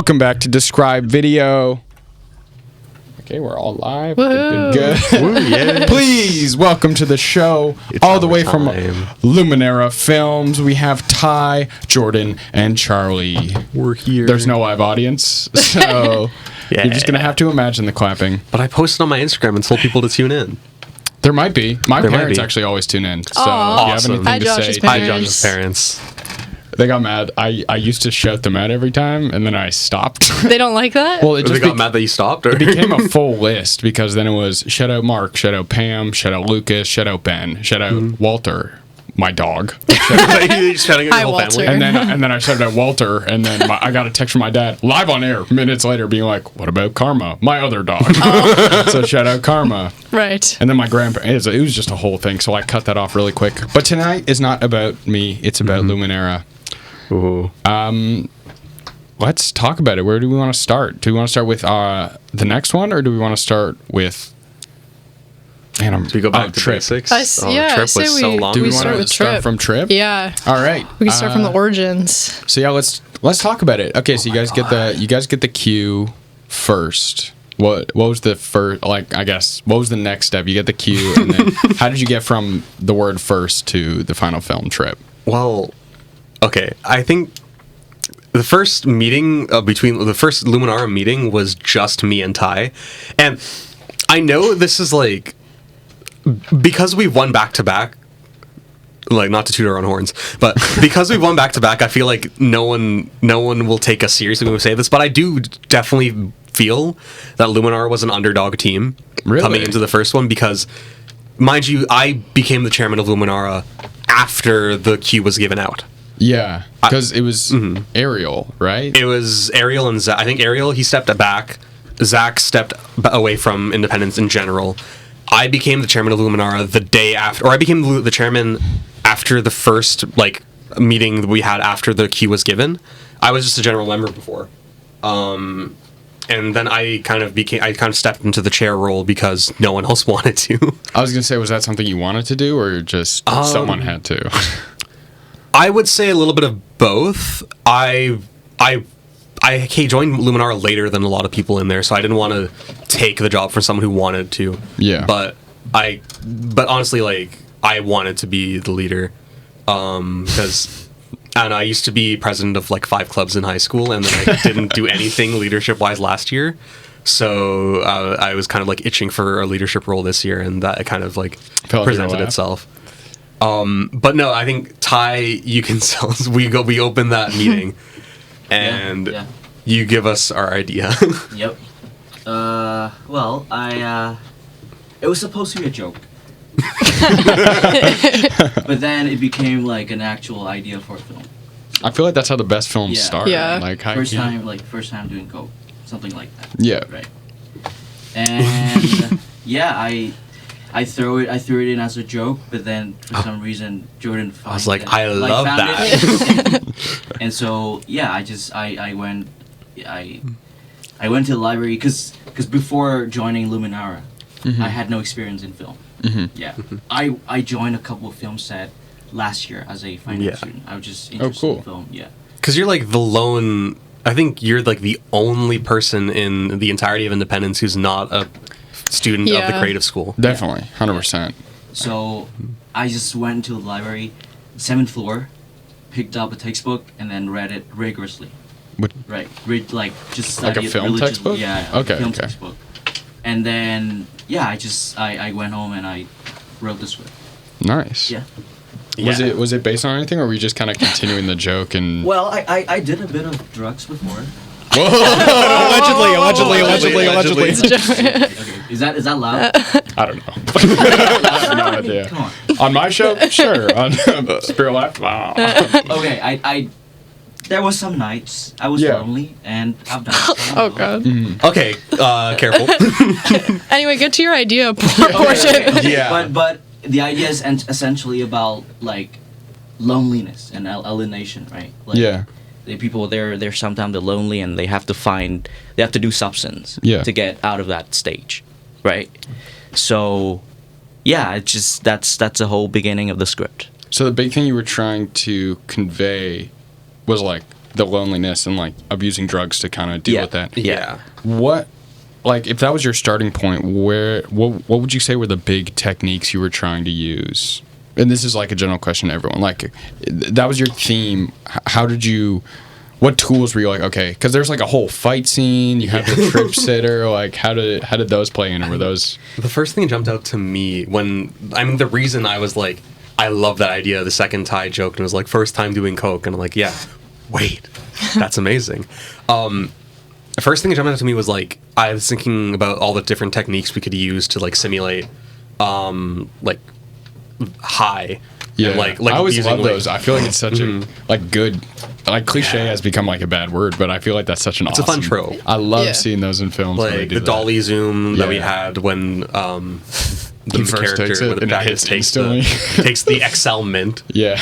Welcome back to Describe Video. Okay, we're all live. Good. Woo, yeah. Please welcome to the show, It's all the way from time. Luminara Films. We have Ty, Jordan, and Charlie. We're here. There's no live audience, so Yeah. you're just gonna have to imagine the clapping. But I posted on my Instagram and told people to tune in. There might be. My There might parents be. actually always tune in. So Aw. if you have Awesome. anything Hi, to Josh's say, parents. Hi, Josh's parents. they got mad. I used to shout them out every time, and then I stopped. They don't like that? Well, it They just got mad that you stopped? Or? it became a full list because then it was shout out Mark, shout out Pam, shout out Lucas, shout out Ben, shout out Walter, my dog, You're just shouting at Hi, your whole Walter. family. and then I shouted out Walter, and then I got a text from my dad live on air minutes later, being like, "What about Karma, my other dog?" So shout out Karma, Right. and then my grandpa. It was just a whole thing, so I cut that off really quick. But tonight is not about me; it's about Luminara. Ooh. Let's talk about it. Where do we want to start? Do we want to start with the next one, or do we want to start with? Man, Do we go back to Trip. basics? I s- yeah, I Trip say was so we- long. Do we We want start to with start Trip. from Trip? Yeah. All right. We can start from the origins. So yeah, let's talk about it. Okay, so you guys get the cue first. What was the first? Like, I guess what was the next step? You get the cue, and then how did you get from the word first to the final film Trip? Well, okay. I think the first meeting between the first Luminara meeting was just me and Ty, and I know this is like because we've won back to back. Like, not to toot our own horns, but because we've won back to back, I feel like no one will take us seriously when we say this. But I do definitely feel that Luminara was an underdog team coming into the first one because, mind you, I became the chairman of Luminara after the cue was given out. Yeah, because it was Ariel, right? It was Ariel and Zach. I think Ariel, he stepped back. Zach stepped away from Independence in general. I became the chairman of Luminara the day after, or I became the chairman after the first meeting that we had after the cue was given. I was just a general member before, and then I kind of stepped into the chair role because no one else wanted to. I was gonna say, was that something you wanted to do, or just someone had to? I would say a little bit of both. I joined Luminara later than a lot of people in there, so I didn't want to take the job from someone who wanted to. Yeah. But honestly, I wanted to be the leader, because I used to be president of 5 clubs in high school, and then I didn't do anything leadership wise last year. So I was kind of itching for a leadership role this year, and that kind of presented itself. But no, I think Ty, you can sell us. We open that meeting, and Yeah. you give us our idea. Yep. Well, it was supposed to be a joke. But then it became an actual idea for a film. I feel like that's how the best films Yeah. start. Yeah. First time doing coke, something like that. Yeah. Right. And yeah, I threw it in as a joke, but then for some reason Jordan I was found I love found that. it. And so yeah, I went to the library because before joining Luminara, I had no experience in film. Yeah, I joined a couple of film set last year as a finance student. I was just interested in film. Yeah, Because you're the lone. I think you're the only person in the entirety of Independence who's not a student of the Yeah. creative school. Definitely, 100%. so I just went to the library, 7th floor, picked up a textbook and then read it rigorously. What- Right, read just Like a study it film religiously. textbook? Yeah, Okay, film okay. textbook. And then I went home and I wrote the script. Nice. Yeah. Was it based on anything, or were we just kind of continuing the joke and? Well, I did a bit of drugs before. Allegedly. Okay, is that loud? I don't know. I have no idea. Come on. On my show, sure. On Spirit Live, wow. Okay, I there was some nights I was Yeah. lonely and I've done it. Oh, God. Okay, careful. Anyway, get to your idea portion. Okay. Yeah. But the idea is essentially about loneliness and alienation, right? Yeah. The people they're sometimes they're lonely and they have to do substance Yeah. to get out of that stage, right? So yeah, it's just that's the whole beginning of the script. So the big thing you were trying to convey was the loneliness and like abusing drugs to kind of deal with that. Yeah. What, like, if that was your starting point, what would you say were the big techniques you were trying to use? And this is like a general question to everyone. Like, that was your theme. How did you? What tools were you like? Okay, because there's like a whole fight scene. You have the trip sitter. Like, how did those play in? Or were those? The first thing that jumped out to me the reason I was like, I love that idea. The second Ty joked and was like, first time doing coke, and I'm like, yeah, wait, that's amazing. The first thing that jumped out to me was like, I was thinking about all the different techniques we could use to like simulate, like high. Yeah, and, like I always using, love those. I feel like it's such a like good, like cliche has become like a bad word, but I feel like that's such an It's awesome. a fun trope. I love seeing those in films. When they Like do the that. dolly zoom that we Yeah. had when the He first takes it with the and it package hits takes instantly. takes the Excel mint. Yeah.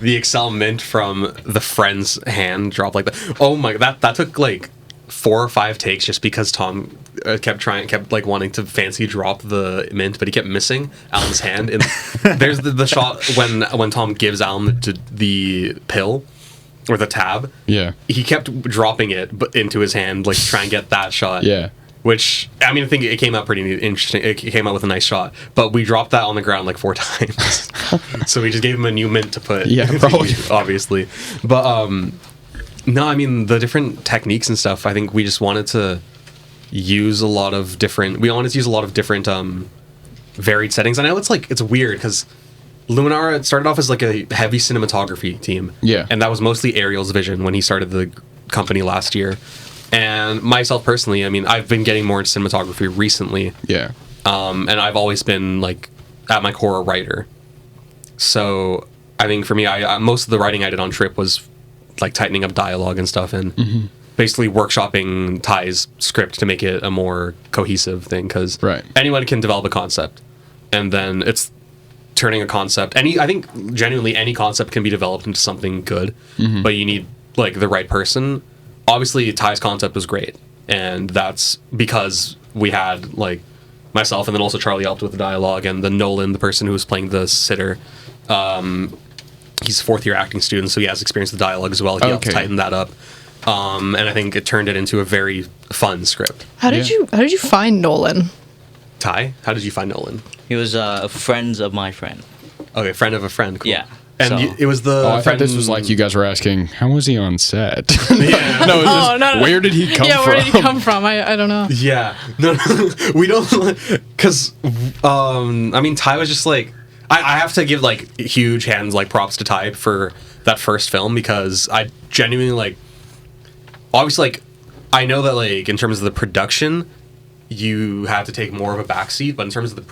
The Excel mint from the friend's hand drop like that. Oh my, that took like 4 or 5 takes just because Tom kept like wanting to fancy drop the mint, but he kept missing Alan's hand. And there's the shot when Tom gives Alan the pill or the tab. Yeah. He kept dropping it into his hand, like to try and get that shot. Yeah. Which, I mean, I think it came out pretty interesting. It came out with a nice shot. But we dropped that on the ground like 4 times. So we just gave him a new mint to put. Yeah, probably. Obviously. But, no, I mean, the different techniques and stuff, I think we just wanted to use a lot of different... varied settings. I know it's weird because Luminara started off as like a heavy cinematography team. Yeah. And that was mostly Ariel's vision when he started the company last year. And myself personally, I mean, I've been getting more into cinematography recently. Yeah. And I've always been like at my core a writer. So I think for me, I most of the writing I did on Trip was like tightening up dialogue and stuff and basically workshopping Ty's script to make it a more cohesive thing. Because anyone can develop a concept, and then it's turning a concept. I think genuinely any concept can be developed into something good, but you need like the right person. Obviously, Ty's concept was great, and that's because we had like myself, and then also Charlie helped with the dialogue, and then Nolan, the person who was playing the sitter, he's a 4th year acting student, so he has experience with dialogue as well. He helped tighten that up, and I think it turned it into a very fun script. How did you find Nolan? Ty, how did you find Nolan? He was a friend of my friend. Okay, friend of a friend. Cool. Yeah. And So- it was the. I thought this was like you guys were asking, how was he on set? Yeah. No, it's Oh, just, no. where did he come from? Yeah, where did he come from? I don't know. Yeah, no, we don't, because I mean, Ty was just like, I have to give like huge hands like props to Ty for that first film, because I genuinely like, obviously like, I know that like in terms of the production, you have to take more of a backseat, but in terms of the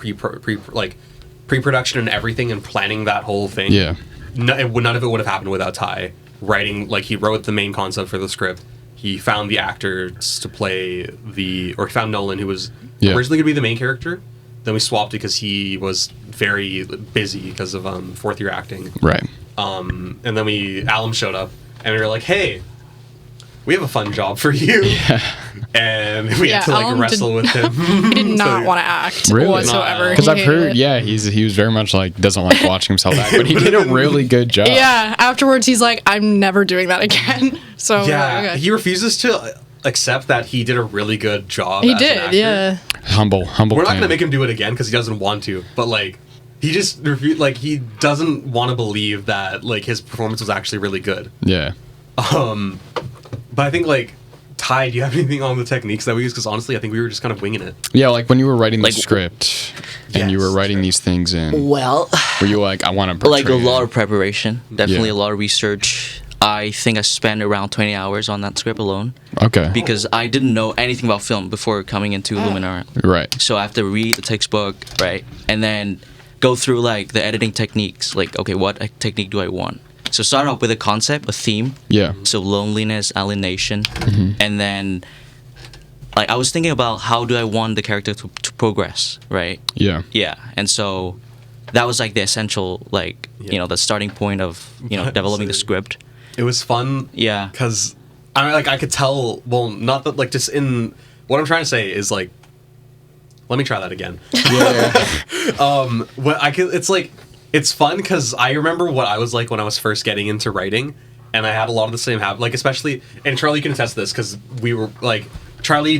pre-production and everything and planning that whole thing, Yeah. none of it would have happened without Ty writing. Like, he wrote the main concept for the script. He found the actors to play he found Nolan, who was originally going to be the main character. Then we swapped because he was very busy because of 4th year acting. Right. And then Allan showed up, and we were like, hey, we have a fun job for you. Yeah. And we had to like Allan wrestle with him. He did not want to act Really? whatsoever. Because He I've heard, hated it. he was very much like, doesn't like watching himself act, but he did a really good job. Yeah, afterwards he's like, I'm never doing that again. So Yeah, okay. he refuses to accept that he did a really good job. He as an did, actor. yeah. Humble. We're not fan. gonna make him do it again because he doesn't want to. But like, he just he doesn't want to believe that like his performance was actually really good. Yeah. But I think like, Ty, do you have anything on the techniques that we use? Because honestly, I think we were just kind of winging it. Yeah, like when you were writing the Like- script and you were writing these things in, Well, were you like, I want to like a lot of preparation, definitely Yeah. a lot of research. I think I spent around 20 hours on that script alone Okay. because I didn't know anything about film before coming into Luminara. Right. So I have to read the textbook, right? And then go through like the editing techniques. Like, okay, what technique do I want? So start off with a concept, a theme. Yeah. So loneliness, alienation. And then like I was thinking about how do I want the character to progress, right? Yeah. Yeah. And so that was like the essential, like, the starting point of, developing the script. It was fun. Yeah. Because I could tell. Well, not that like just in what I'm trying to say is like. Let me try that again. Yeah. What I could, it's like, it's fun because I remember what I was like when I was first getting into writing, and I had a lot of the same habit. Like especially, and Charlie can attest to this because we were like, Charlie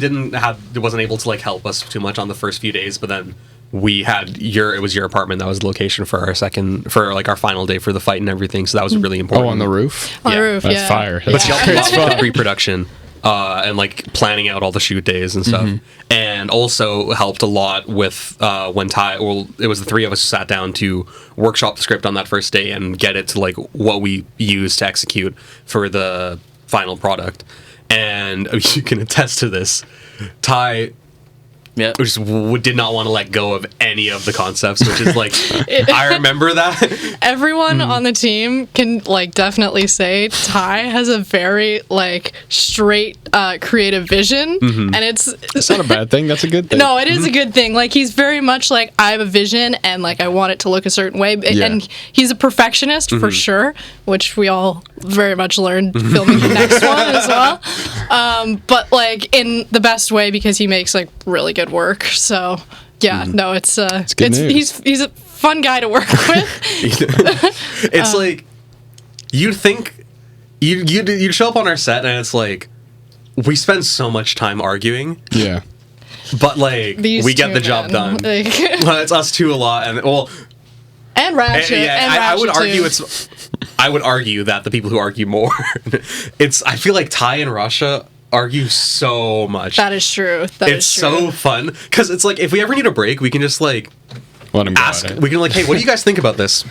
wasn't able to like help us too much on the first few days, but then it was your apartment that was the location for our final day for the fight and everything. So that was really important. Oh, on the roof. On the roof, That's fire. But she helped a lot with the pre-production and like planning out all the shoot days and stuff, and also helped a lot with when it was the three of us who sat down to workshop the script on that first day and get it to like what we used to execute for the final product. And you can attest to this, Ty. Yeah. Just did not want to let go of any of the concepts, which is like I remember that. Everyone on the team can like definitely say Ty has a very like straight creative vision, and It's not a bad thing. That's a good thing. no, it is a good thing. Like he's very much like I have a vision and like I want it to look a certain way, and he's a perfectionist for sure, which we all very much learned filming the next one as well. But like in the best way because he makes like really good work. So yeah, no, it's good news. he's a fun guy to work with. It's like you'd think you'd show up on our set and it's like we spend so much time arguing. Yeah. But like we get the job done. Like, Well, it's us two a lot, and and Ratchet. and I would Ratchet, argue too. I would argue that the people who argue more, I feel like Ty and Rasha argue so much. That is true. It's so fun because it's like if we ever need a break, we can just like Let him go ask. at it. We can like, hey, what do you guys think about this?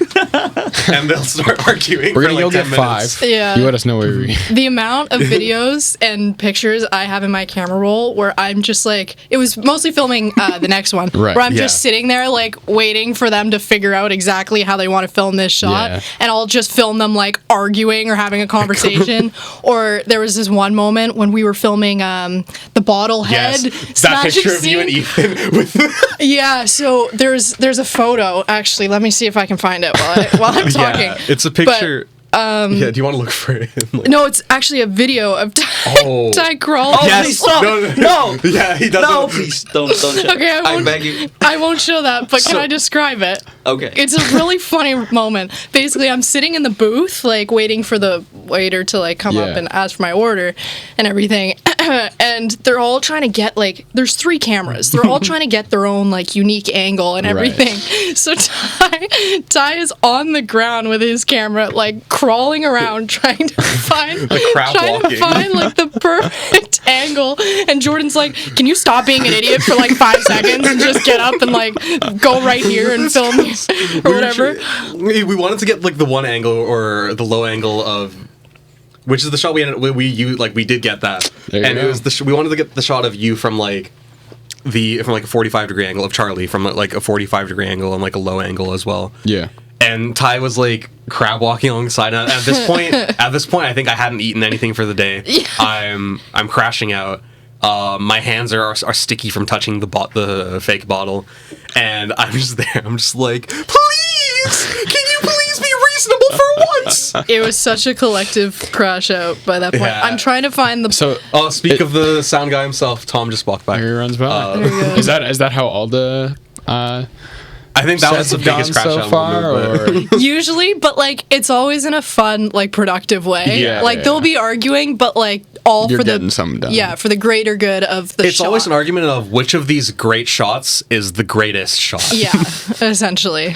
And they'll start arguing. We're for gonna like go 10 get minutes. 5. Yeah. You let us know where we. The amount of videos and pictures I have in my camera roll where I'm just like, it was mostly filming the next one, Right. where I'm Yeah. just sitting there like waiting for them to figure out exactly how they want to film this shot, Yeah. and I'll just film them like arguing or having a conversation. Or there was this one moment when we were filming the bottle head. Yes, that smashing picture of you and scene. Ethan with Yeah, so there's a photo actually. Let me see if I can find it while I'm talking. Yeah, it's a picture. Yeah, do you want to look for it? Like, No, it's actually a video of Oh. Ty crawling. Oh, yes. please stop. No. Yeah, he doesn't. No, please don't show. Okay, I beg you. I won't show that, but can I describe it? Okay. It's a really funny moment. Basically, I'm sitting in the booth, like waiting for the waiter to like come up Yeah. and ask for my order and everything. And they're all trying to get like, there's 3 cameras. They're all trying to get their own like unique angle and Right. everything. So Ty is on the ground with his camera, like crawling around trying to find crab walking. like the perfect angle. And Jordan's like, "Can you stop being an idiot for like 5 seconds and just get up and like go right here and film me or whatever?" We wanted to get like the one angle or the low angle of, which is the shot we did get that, There you and go. it was we wanted to get the shot of you from like a 45-degree angle of Charlie from like a 45-degree angle and like a low angle as well. Yeah. And Ty was like crab walking alongside. And at this point, I think I hadn't eaten anything for the day. Yeah. I'm crashing out. My hands are sticky from touching the fake bottle, and I'm just there. I'm just like, please, can you please be reasonable for once? It was such a collective crash out by that point. Yeah. I'm trying to find the. So Oh, speak of the sound guy himself, Tom just walked by. here he runs by. There you go. Is that how all the I think that was sets the have gone biggest crash so out far? moment. Or Usually, but like it's always in a fun, like productive way. Yeah, like yeah. they'll be arguing, but like all You're for getting the something done. Yeah, for the greater good of the It's shot. always an argument of which of these great shots is the greatest shot. Yeah, essentially.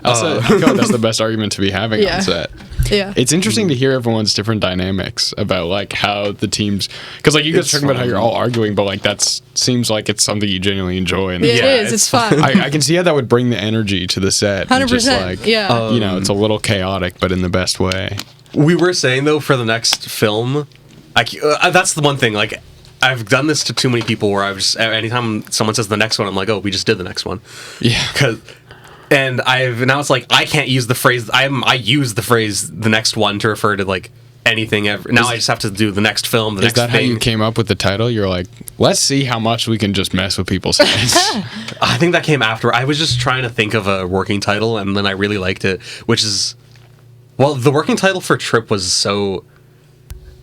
I feel like that's the best argument to be having Yeah. on set. Yeah. It's interesting to hear everyone's different dynamics about like how the teams, because like you guys It's talking about how fun. you're all arguing, but like seems like it's something you genuinely enjoy. And It Yeah, is. it's It's fun. I can see how that would bring the energy to the set. and just, 100%. like, Yeah. you know, it's a little chaotic, but in the best way. We were saying though for the next film, that's the one thing. Like I've done this to too many people where I've just anytime someone says the next one, I'm like, oh, we just did the next one. Yeah. And now it's like I can't use the phrase. I use the phrase the next one to refer to like anything ever. Now I just have to do the next film. The Is next that how thing. you came up with the title? You're like, let's see how much we can just mess with people's heads. I think that came after. I was just trying to think of a working title, and then I really liked it, which is, well, the working title for Trip was so.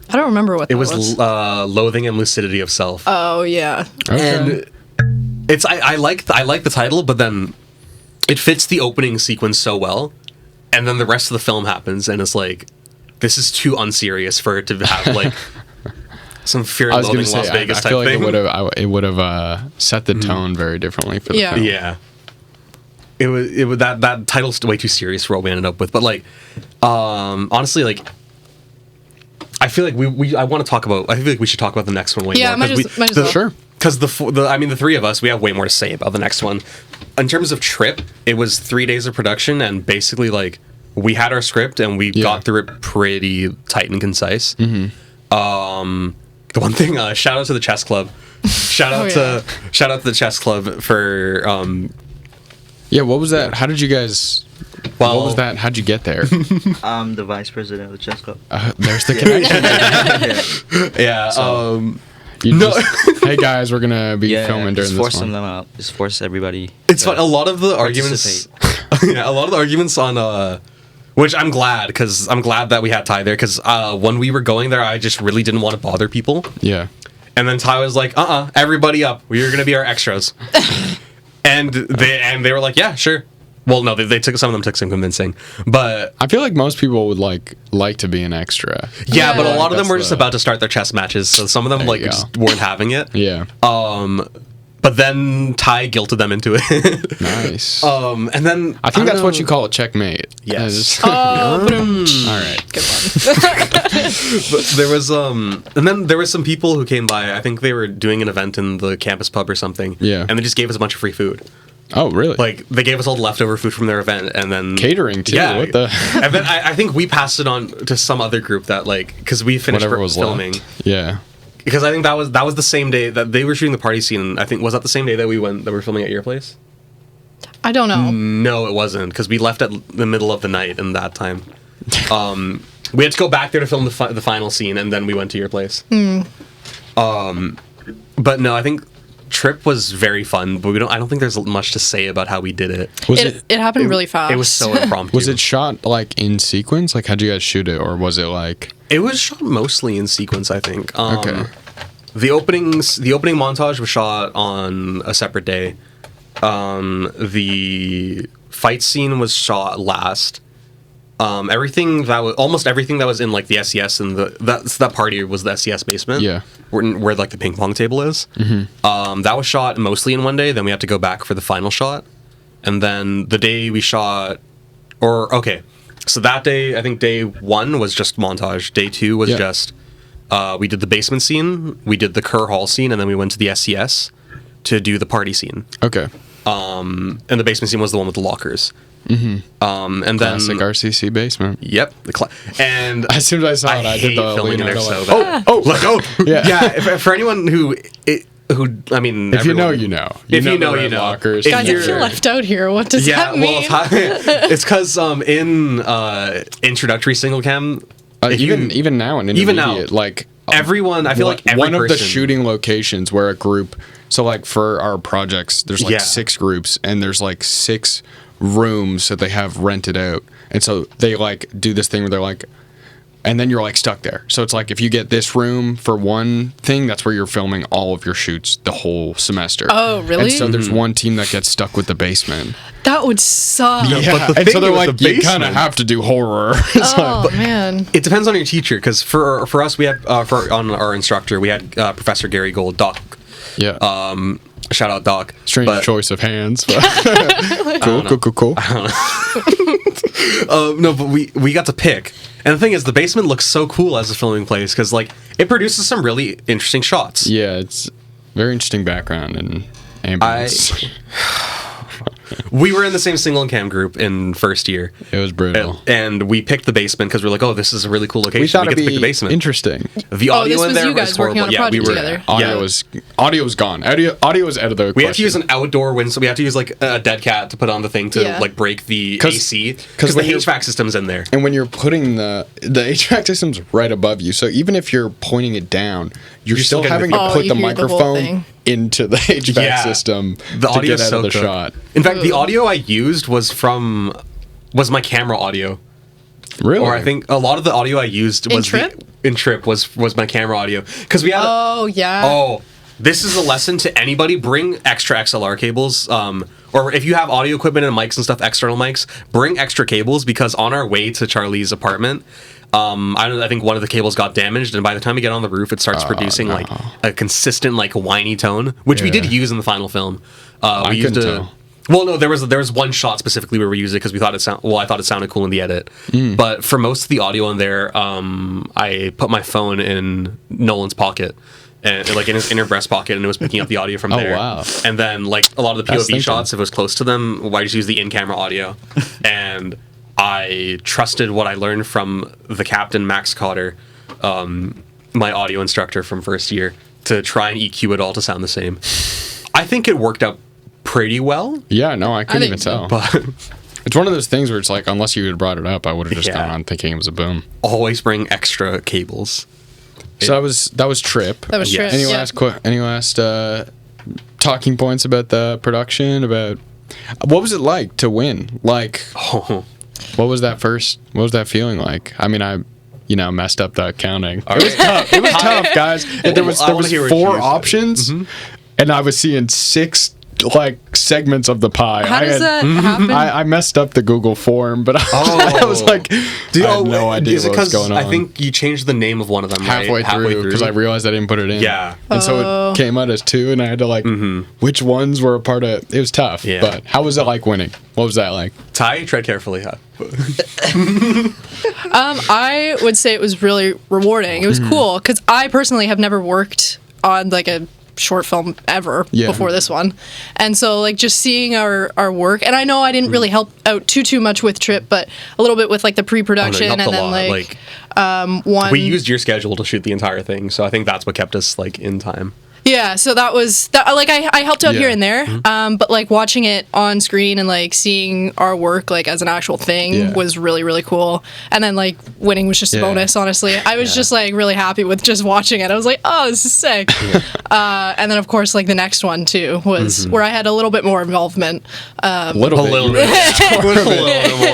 I don't remember what It that was Loathing and Lucidity of Self. Oh yeah. Okay. And it's I like the title, but then it fits the opening sequence so well, and then the rest of the film happens, and it's like, this is too unserious for it to have like some Fear I and was Loathing gonna Las say, Vegas I type feel like thing. it would have set the tone very differently for the Yeah. film. Yeah. It would that title's way too serious for what we ended up with. But like, honestly, like, I feel like I want to talk about. I feel like we should talk about the next one way Yeah, more. might as well. Sure. Because the three of us, we have way more to say about the next one. In terms of Trip, it was 3 days of production, and basically like we had our script and we got through it pretty tight and concise. The one thing, shout out to the chess club. Shout out to the chess club for Yeah, what was that? How did you guys? Well, what was that? How'd you get there? I'm the vice president of the chess club. There's the connection. You just, hey guys, we're gonna be filming during just this force one. them out. Just force everybody. It's fun. A lot of the arguments, a lot of the arguments on, which I'm glad that we had Ty there because when we were going there, I just really didn't want to bother people. Yeah. And then Ty was like, everybody up. We're gonna be our extras. and they were like, yeah, sure. Well, no, some of them took some convincing, but I feel like most people would like to be an extra. yeah, but a lot of them That's were just about to start their chess matches, so some of them There you go. just weren't having it. Yeah. But then Ty guilted them into it. Nice. And then I think don't that's what know. you call a checkmate. Yes. All right. Good one. But there was and then there was some people who came by. I think they were doing an event in the campus pub or something. Yeah. And they just gave us a bunch of free food. Oh, really? Like they gave us all the leftover food from their event, and then Catering too. Yeah. What the? And then I think we passed it on to some other group that like because we finished Whatever was filming. left. Yeah. Because I think that was the same day that they were shooting the party scene. I think was that the same day that we were filming at your place. I don't know. No, it wasn't because we left at the middle of the night in that time. We had to go back there to film the final scene, and then we went to your place. But no, I think Trip was very fun, but I don't think there's much to say about how we did it. It happened really fast. It was so impromptu. Was it shot like in sequence? Like, how'd you guys shoot it, or was it like? It was shot mostly in sequence, I think. Okay. The opening montage was shot on a separate day. The fight scene was shot last. Almost everything that was in like the SES and that party was the SES basement. Yeah. Where like the ping pong table is. Mm-hmm. That was shot mostly in one day. Then we had to go back for the final shot, and then the day we shot, so that day I think day 1 was just montage. Day 2 was just we did the basement scene, we did the Kerr Hall scene, and then we went to the SES to do the party scene. Okay. And the basement scene was the one with the lockers. And Classic then RCC basement. Yep. And As soon as I saw it, I did hate the filming in there Leonardo, so like, bad. Yeah. For anyone who I mean, If you know, everyone- you know. If you know, the you red know. Lockers. If Guys, I you're- feel left out here. What does Yeah, that mean? it's because in introductory single cam, even now in Even now, intermediate, like everyone, I feel like every one of the person- shooting locations where a group. So like for our projects, there's like Yeah. 6 groups, and there's like 6 rooms that they have rented out, and so they like do this thing where they're like, and then you're like stuck there. So it's like if you get this room for one thing, that's where you're filming all of your shoots the whole semester. Oh, really? And so there's one team that gets stuck with the basement. That would suck. Yeah. Yeah, but the and so thing they're with like, the you kind of basement- have to do horror. It's Oh, like, man. It depends on your teacher, because for us, we had on our instructor, we had Professor Gary Gold, Doc. yeah, Shout out Doc. strange But- choice of hands. But cool. No, but we got to pick, and the thing is, the basement looks so cool as a filming place because like it produces some really interesting shots. Yeah, it's very interesting background and ambience. We were in the same single cam group in first year, It was brutal. and we picked the basement because we're like, oh, this is a really cool location. We thought get it'd to pick the be basement. interesting. The Oh, audio this in was there you guys was working horrible. on a Yeah, we project were. together. Audio was gone. Audio was out of the We had to use question. an outdoor wind, so we had to use like a dead cat to put on the thing to Yeah. like break the 'Cause- AC 'cause because the when you're- HVAC system's in there. And when you're putting the HVAC system's right above you, so even if you're pointing it down, you're still still getting having the- to Oh, put you the hear the whole microphone thing. into the HVAC Yeah. system The to audio's get out so of the good. shot. In fact, the audio I used was my camera audio. Really? Or I think a lot of the audio I used In was Trip? in Trip was my camera audio because we had. Oh, yeah. This is a lesson to anybody. Bring extra XLR cables. or if you have audio equipment and mics and stuff, external mics, bring extra cables, because on our way to Charlee's apartment, I think one of the cables got damaged, and by the time we get on the roof, it starts producing like a consistent like whiny tone, which we did use in the final film. We used a. Well, no, there was one shot specifically where we used it because we thought I thought it sounded cool in the edit. But for most of the audio in there, I put my phone in Nolan's pocket, and like in his inner breast pocket, and it was picking up the audio from there. Wow. And then like a lot of the POV shots, if it was close to them, I just used the in-camera audio. And I trusted what I learned from the captain, Max Cotter, my audio instructor from first year, to try and EQ it all to sound the same. I think it worked out pretty well. Yeah, no, I couldn't even tell. But it's one of those things where it's like, unless you had brought it up, I would have just gone on thinking it was a boom. Always bring extra cables. So that was Trip. That was Trip. Any last talking points about the production? About what was it like to win? Like, what was that feeling like? I mean, I messed up the counting. It was tough. It was tough, guys. There was 4 options, and I was seeing 6 like segments of the pie. How does that happen? I messed up the Google form, but I was like, I had no idea what was going on. I think you changed the name of one of them halfway through because I realized I didn't put it in. Yeah, and so it came out as 2, and I had to like which ones were a part of. It was tough. Yeah. But how was it like winning? What was that like? Ty, tread carefully. I would say it was really rewarding. It was cool because I personally have never worked on like a short film ever before this one, and so like just seeing our work, and I know I didn't really help out too much with Trip, but a little bit with like the pre-production, and then we used your schedule to shoot the entire thing, so I think that's what kept us like in time. Yeah, so that was like I helped out here and there, but like watching it on screen and like seeing our work like as an actual thing was really, really cool. And then like winning was just a bonus, honestly. I was just like really happy with just watching it. I was like, oh, this is sick. And then of course like the next one too was where I had a little bit more involvement. A little bit more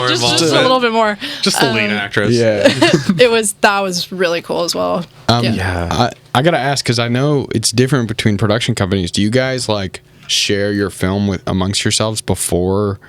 just a little bit more. Just the lead actress. Yeah. That was really cool as well. I gotta ask, because I know it's different between production companies. Do you guys like share your film amongst yourselves before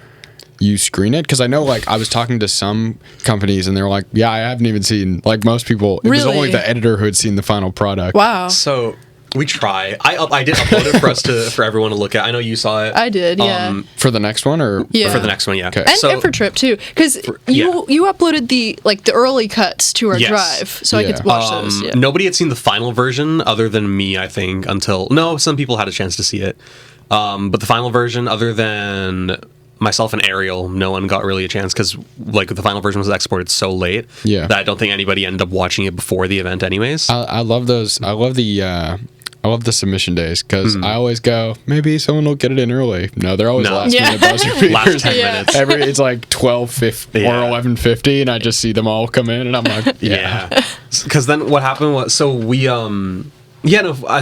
you screen it? Because I know like I was talking to some companies and they're like, yeah, I haven't even seen, like most people, it was only the editor who had seen the final product. Wow. So we try. I did upload it for everyone to look at. I know you saw it. I did, yeah. For the next one, or for the next one, yeah. Okay. And for Trip too, because you uploaded the early cuts to our drive, so I could watch those. Yeah. Nobody had seen the final version other than me, I think. Some people had a chance to see it, but the final version, other than myself and Ariel, no one got really a chance because like the final version was exported so late that I don't think anybody ended up watching it before the event, anyways. I love those. I love the submission days because I always go, maybe someone will get it in early. No, they're always last minute buzzer beaters. Last 10 minutes. It's like 12:50 or 11:50, and I just see them all come in, and I'm like, Because then what happened was, so we, I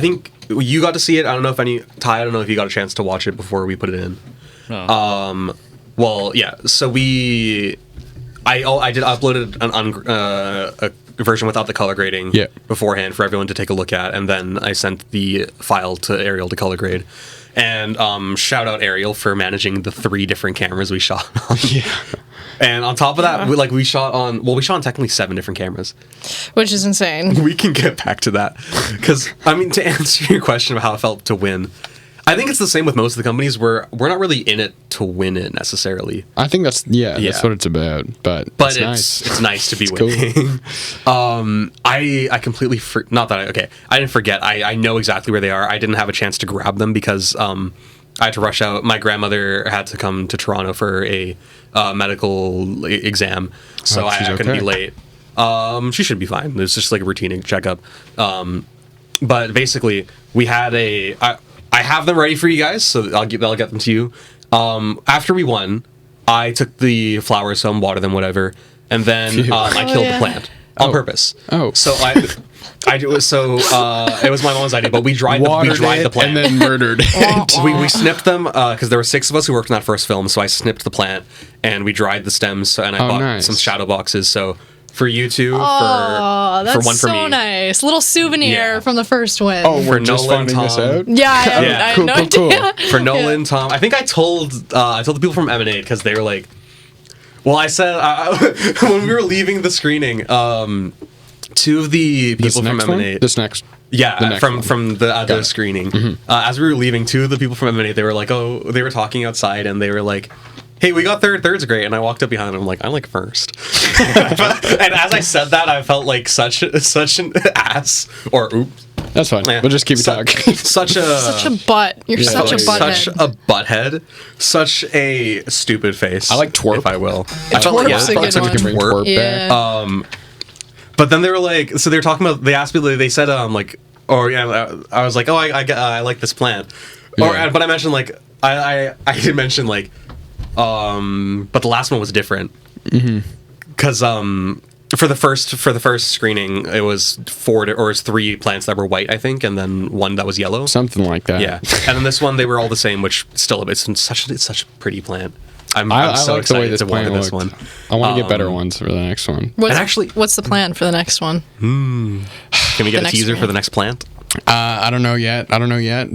think you got to see it. I don't know if Ty, I don't know if you got a chance to watch it before we put it in. No. So I did uploaded a version without the color grading beforehand for everyone to take a look at, and then I sent the file to Ariel to color grade. And shout out Ariel for managing the 3 different cameras we shot on. And on top of that, we shot on technically 7 different cameras, which is insane. We can get back to that because to answer your question about how it felt to win, I think it's the same with most of the companies. We're not really in it to win it necessarily. I think that's what it's about. But it's nice. It's nice to be winning. Cool. I completely I didn't forget. I know exactly where they are. I didn't have a chance to grab them because I had to rush out. My grandmother had to come to Toronto for a medical exam, so I couldn't be late. She should be fine. It was just like a routine checkup. But basically, we had I have them ready for you guys, so I'll get them to you. After we won, I took the flowers home, watered them, whatever, and then I killed the plant on purpose. Oh, so it was my mom's idea, but we dried the plant and then murdered it. We snipped them because there were 6 of us who worked on that first film, so I snipped the plant and we dried the stems, and I bought some shadow boxes. So for you two. Oh, that's for one for so me. nice. Little souvenir Yeah. from the first win. Oh, we're just Nolan, finding this Tom. out. yeah, I Yeah. had no idea. For Nolan, Tom, I think I told the people from M&A because they were like, well, I said when we were leaving the screening, two of the people from M&A. This next. Yeah, The next one. from the screening. As we were leaving, two of the people from M&A, they were like, they were talking outside, and they were like, hey, we got third. Third's great. And I walked up behind them. I'm like, I like first. And as I said that, I felt like such an ass. Or oops. That's fine. Yeah. We'll just keep it talking. Such Such a butt. You're Yeah. such a butthead. Such a butthead. Such a stupid face. I like twerp. if I will. Twerp's a good So we can one. bring twerp Yeah. back. But then they were like, so they were talking about. They asked me. They said, like, or yeah, I was like, oh, I like this plant. Yeah. But I mentioned like, I did mention like, but the last one was different. Because for the first screening, it was 3 plants that were white, I think, and then one that was yellow. Something like that. Yeah, and then this one they were all the same, which still it's such a pretty plant. I'm I so like the way excited this to plan water this looked. one. I want to get better ones for the next one. What's the plan for the next one? Can we get The a next teaser one. for the next plant? I don't know yet.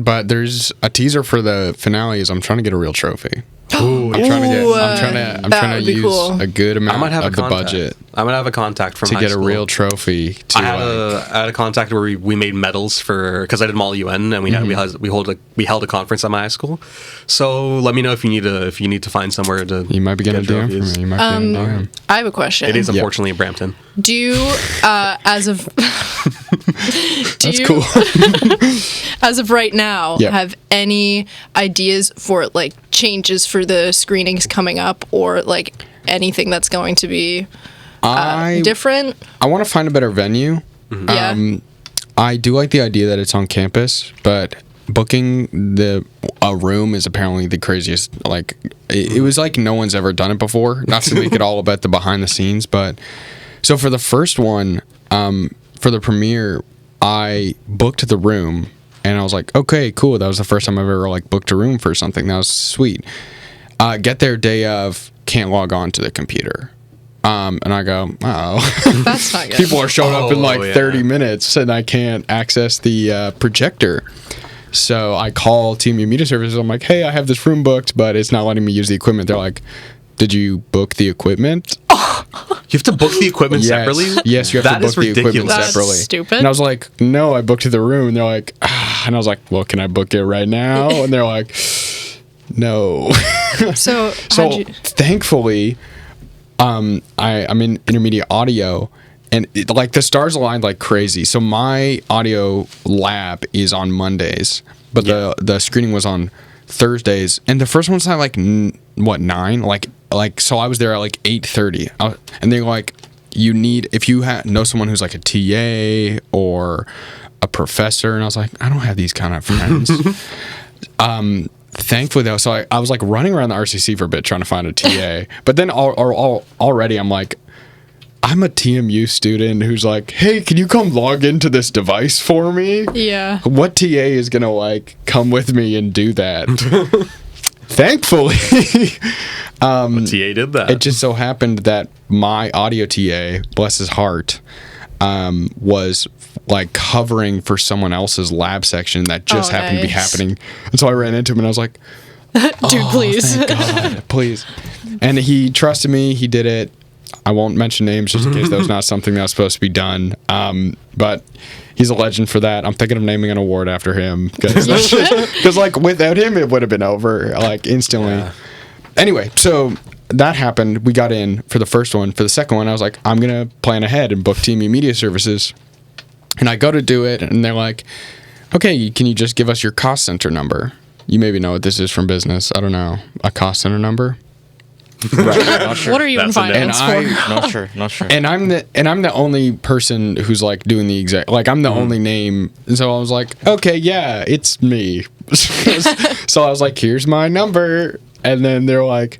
But there's a teaser for the finale. Is I'm trying to get a real trophy. I'm trying that to would be use cool. a good I amount might have of a the contact. budget I might have a contact from to high get school. a real trophy. To I had a contact where we made medals for because I did Mall UN and we held a conference at my high school. So let me know if you need to find somewhere to. you might be getting a get DM trophies. from me. You might be getting a DM. I have a question. It is unfortunately in Brampton. Do you, as of That's cool. as of right now, Yeah. have any ideas for like changes for the screenings coming up, or like anything that's going to be different? I want to find a better venue. Yeah. I do like the idea that it's on campus, but booking a room is apparently the craziest. Like it was like no one's ever done it before. Not to make it all about the behind the scenes, but so for the first one, for the premiere, I booked the room, and I was like, okay, cool. That was the first time I've ever like booked a room for something. That was sweet. Get there day of, can't log on to the computer. And I go, oh. That's not good. People are showing up in like Oh, yeah. 30 minutes and I can't access the projector. So I call Team Media Services. I'm like, hey, I have this room booked, but it's not letting me use the equipment. They're like, did you book the equipment? You have to book the equipment separately? Yes, you have That to is book the equipment ridiculous. That's separately. stupid. And I was like, no, I booked the room. And they're like, ah. And I was like, well, can I book it right now? And they're like, no. So So thankfully, I'm in intermediate audio, and like the stars aligned like crazy. So my audio lab is on Mondays, but the screening was on Thursdays, and the first one's at like 9, like so I was there at like 8:30, and they're like, you need, if you know someone who's like a TA or a professor, and I was like, I don't have these kind of friends. Thankfully though, so I was like running around the RCC for a bit trying to find a TA, but then already I'm like, I'm a TMU student who's like, hey, can you come log into this device for me? yeah. What TA is gonna like come with me and do that? Thankfully, TA did that. it just so happened that my audio TA, bless his heart, was like covering for someone else's lab section that just Oh, happened to be nice. happening. And so I ran into him and I was like, Dude, please. thank God, please. And he trusted me. He did it. I won't mention names just in case that was not something that was supposed to be done. But he's a legend for that. I'm thinking of naming an award after him because like without him, it would have been over like instantly. Yeah. Anyway, so that happened. We got in for the first one. For the second one, I was like, I'm going to plan ahead and book TME Media Services. And I go to do it, and they're like, okay, can you just give us your cost center number? You maybe know what this is from business. I don't know. A cost center number? Not sure. What are you in That's a no. finance for? Not sure. And I'm the only person who's like doing the exact, like I'm the only name. And so I was like, okay, yeah, it's me. So I was like, here's my number. And then they're like,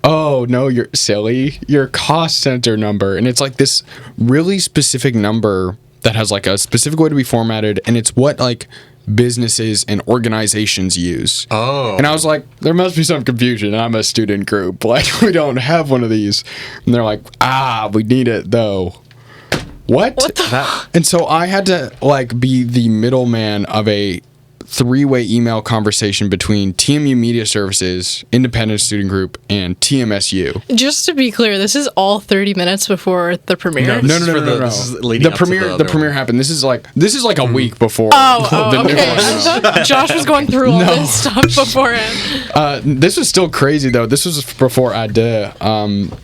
oh, no, you're silly. Your cost center number. And it's like this really specific number that has like a specific way to be formatted. And it's what like businesses and organizations use. Oh. And I was like, there must be some confusion. I'm a student group. Like, we don't have one of these. And they're like, we need it though. What the? And so I had to like be the middleman of a 3-way email conversation between TMU Media Services, Independent Student Group, and TMSU. Just to be clear, this is all 30 minutes before the premiere. No. The premiere happened. This is like a week before. Okay. I thought Josh was going through all this stuff beforehand. This was still crazy though. This was before A DEUX.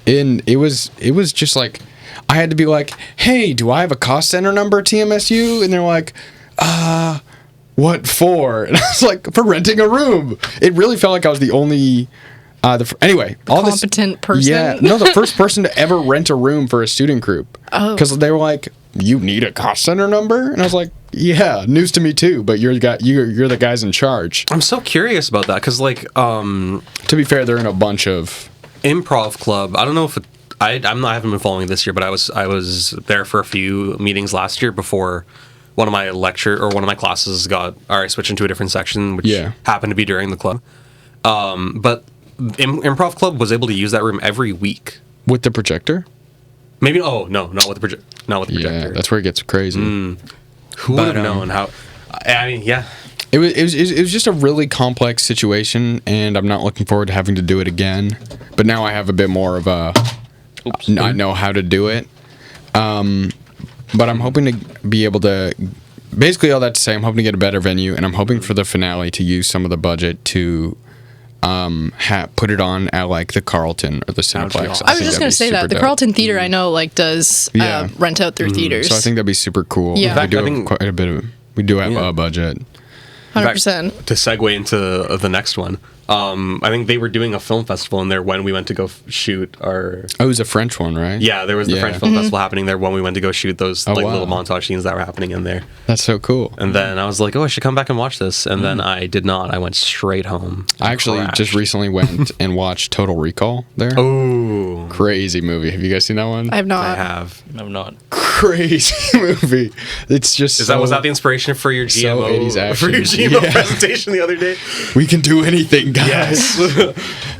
And it was just like I had to be like, hey, do I have a cost center number, TMSU? And they're like, what for? And I was like, for renting a room. It really felt like I was the only anyway, all competent person. Yeah, no, the first person to ever rent a room for a student group. Oh, because they were like, you need a cost center number, and I was like, yeah, news to me too. But you're the guys in charge. I'm so curious about that because like to be fair, they're in a bunch of improv club. I don't know if I haven't been following this year, but I was there for a few meetings last year before one of my classes got switched into a different section, which happened to be during the club. But improv club was able to use that room every week with the projector. Maybe not with the projector. Yeah, that's where it gets crazy. Who would have known how? I mean, yeah. It was just a really complex situation, and I'm not looking forward to having to do it again. But now I have a bit more of a. I know how to do it. But I'm hoping to be able to. Basically, all that to say, I'm hoping to get a better venue, and I'm hoping for the finale to use some of the budget to put it on at like the Carlton or the Cineplex. I was just going to say that the Carlton Theater I know like does rent out their theaters. So I think that'd be super cool. Yeah, we do have quite a bit of. We do have a budget. 100%. To segue into the next one, I think they were doing a film festival in there when we went to go shoot our. Oh, it was a French one, right? Yeah, there was the French film festival happening there when we went to go shoot those little montage scenes that were happening in there. That's so cool. And then I was like, I should come back and watch this. And then I did not. I went straight home. I actually just recently went and watched Total Recall there. Oh, crazy movie! Have you guys seen that one? I have not. I have. I'm not. Crazy movie. It's just was that the inspiration for your GMO 80s action. for your GMO presentation the other day? We can do anything, guys. Yes.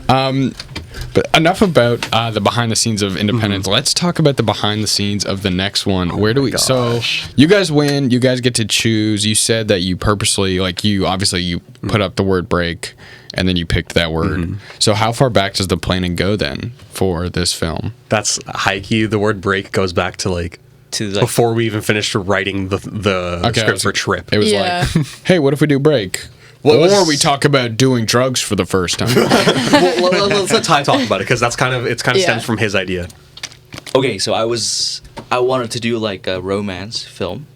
But enough about the behind the scenes of Independence. Let's talk about the behind the scenes of the next one. Where do we? So you guys win. You guys get to choose. You said that you purposely, you put up the word break, and then you picked that word. So how far back does the planning go then for this film? That's high key. The word break goes back to before we even finished writing the script for Trip. It was like, hey, what if we do break? Or we talk about doing drugs for the first time. Well, let's let Ty talk about it because that's kind of stems from his idea. Okay, so I wanted to do like a romance film,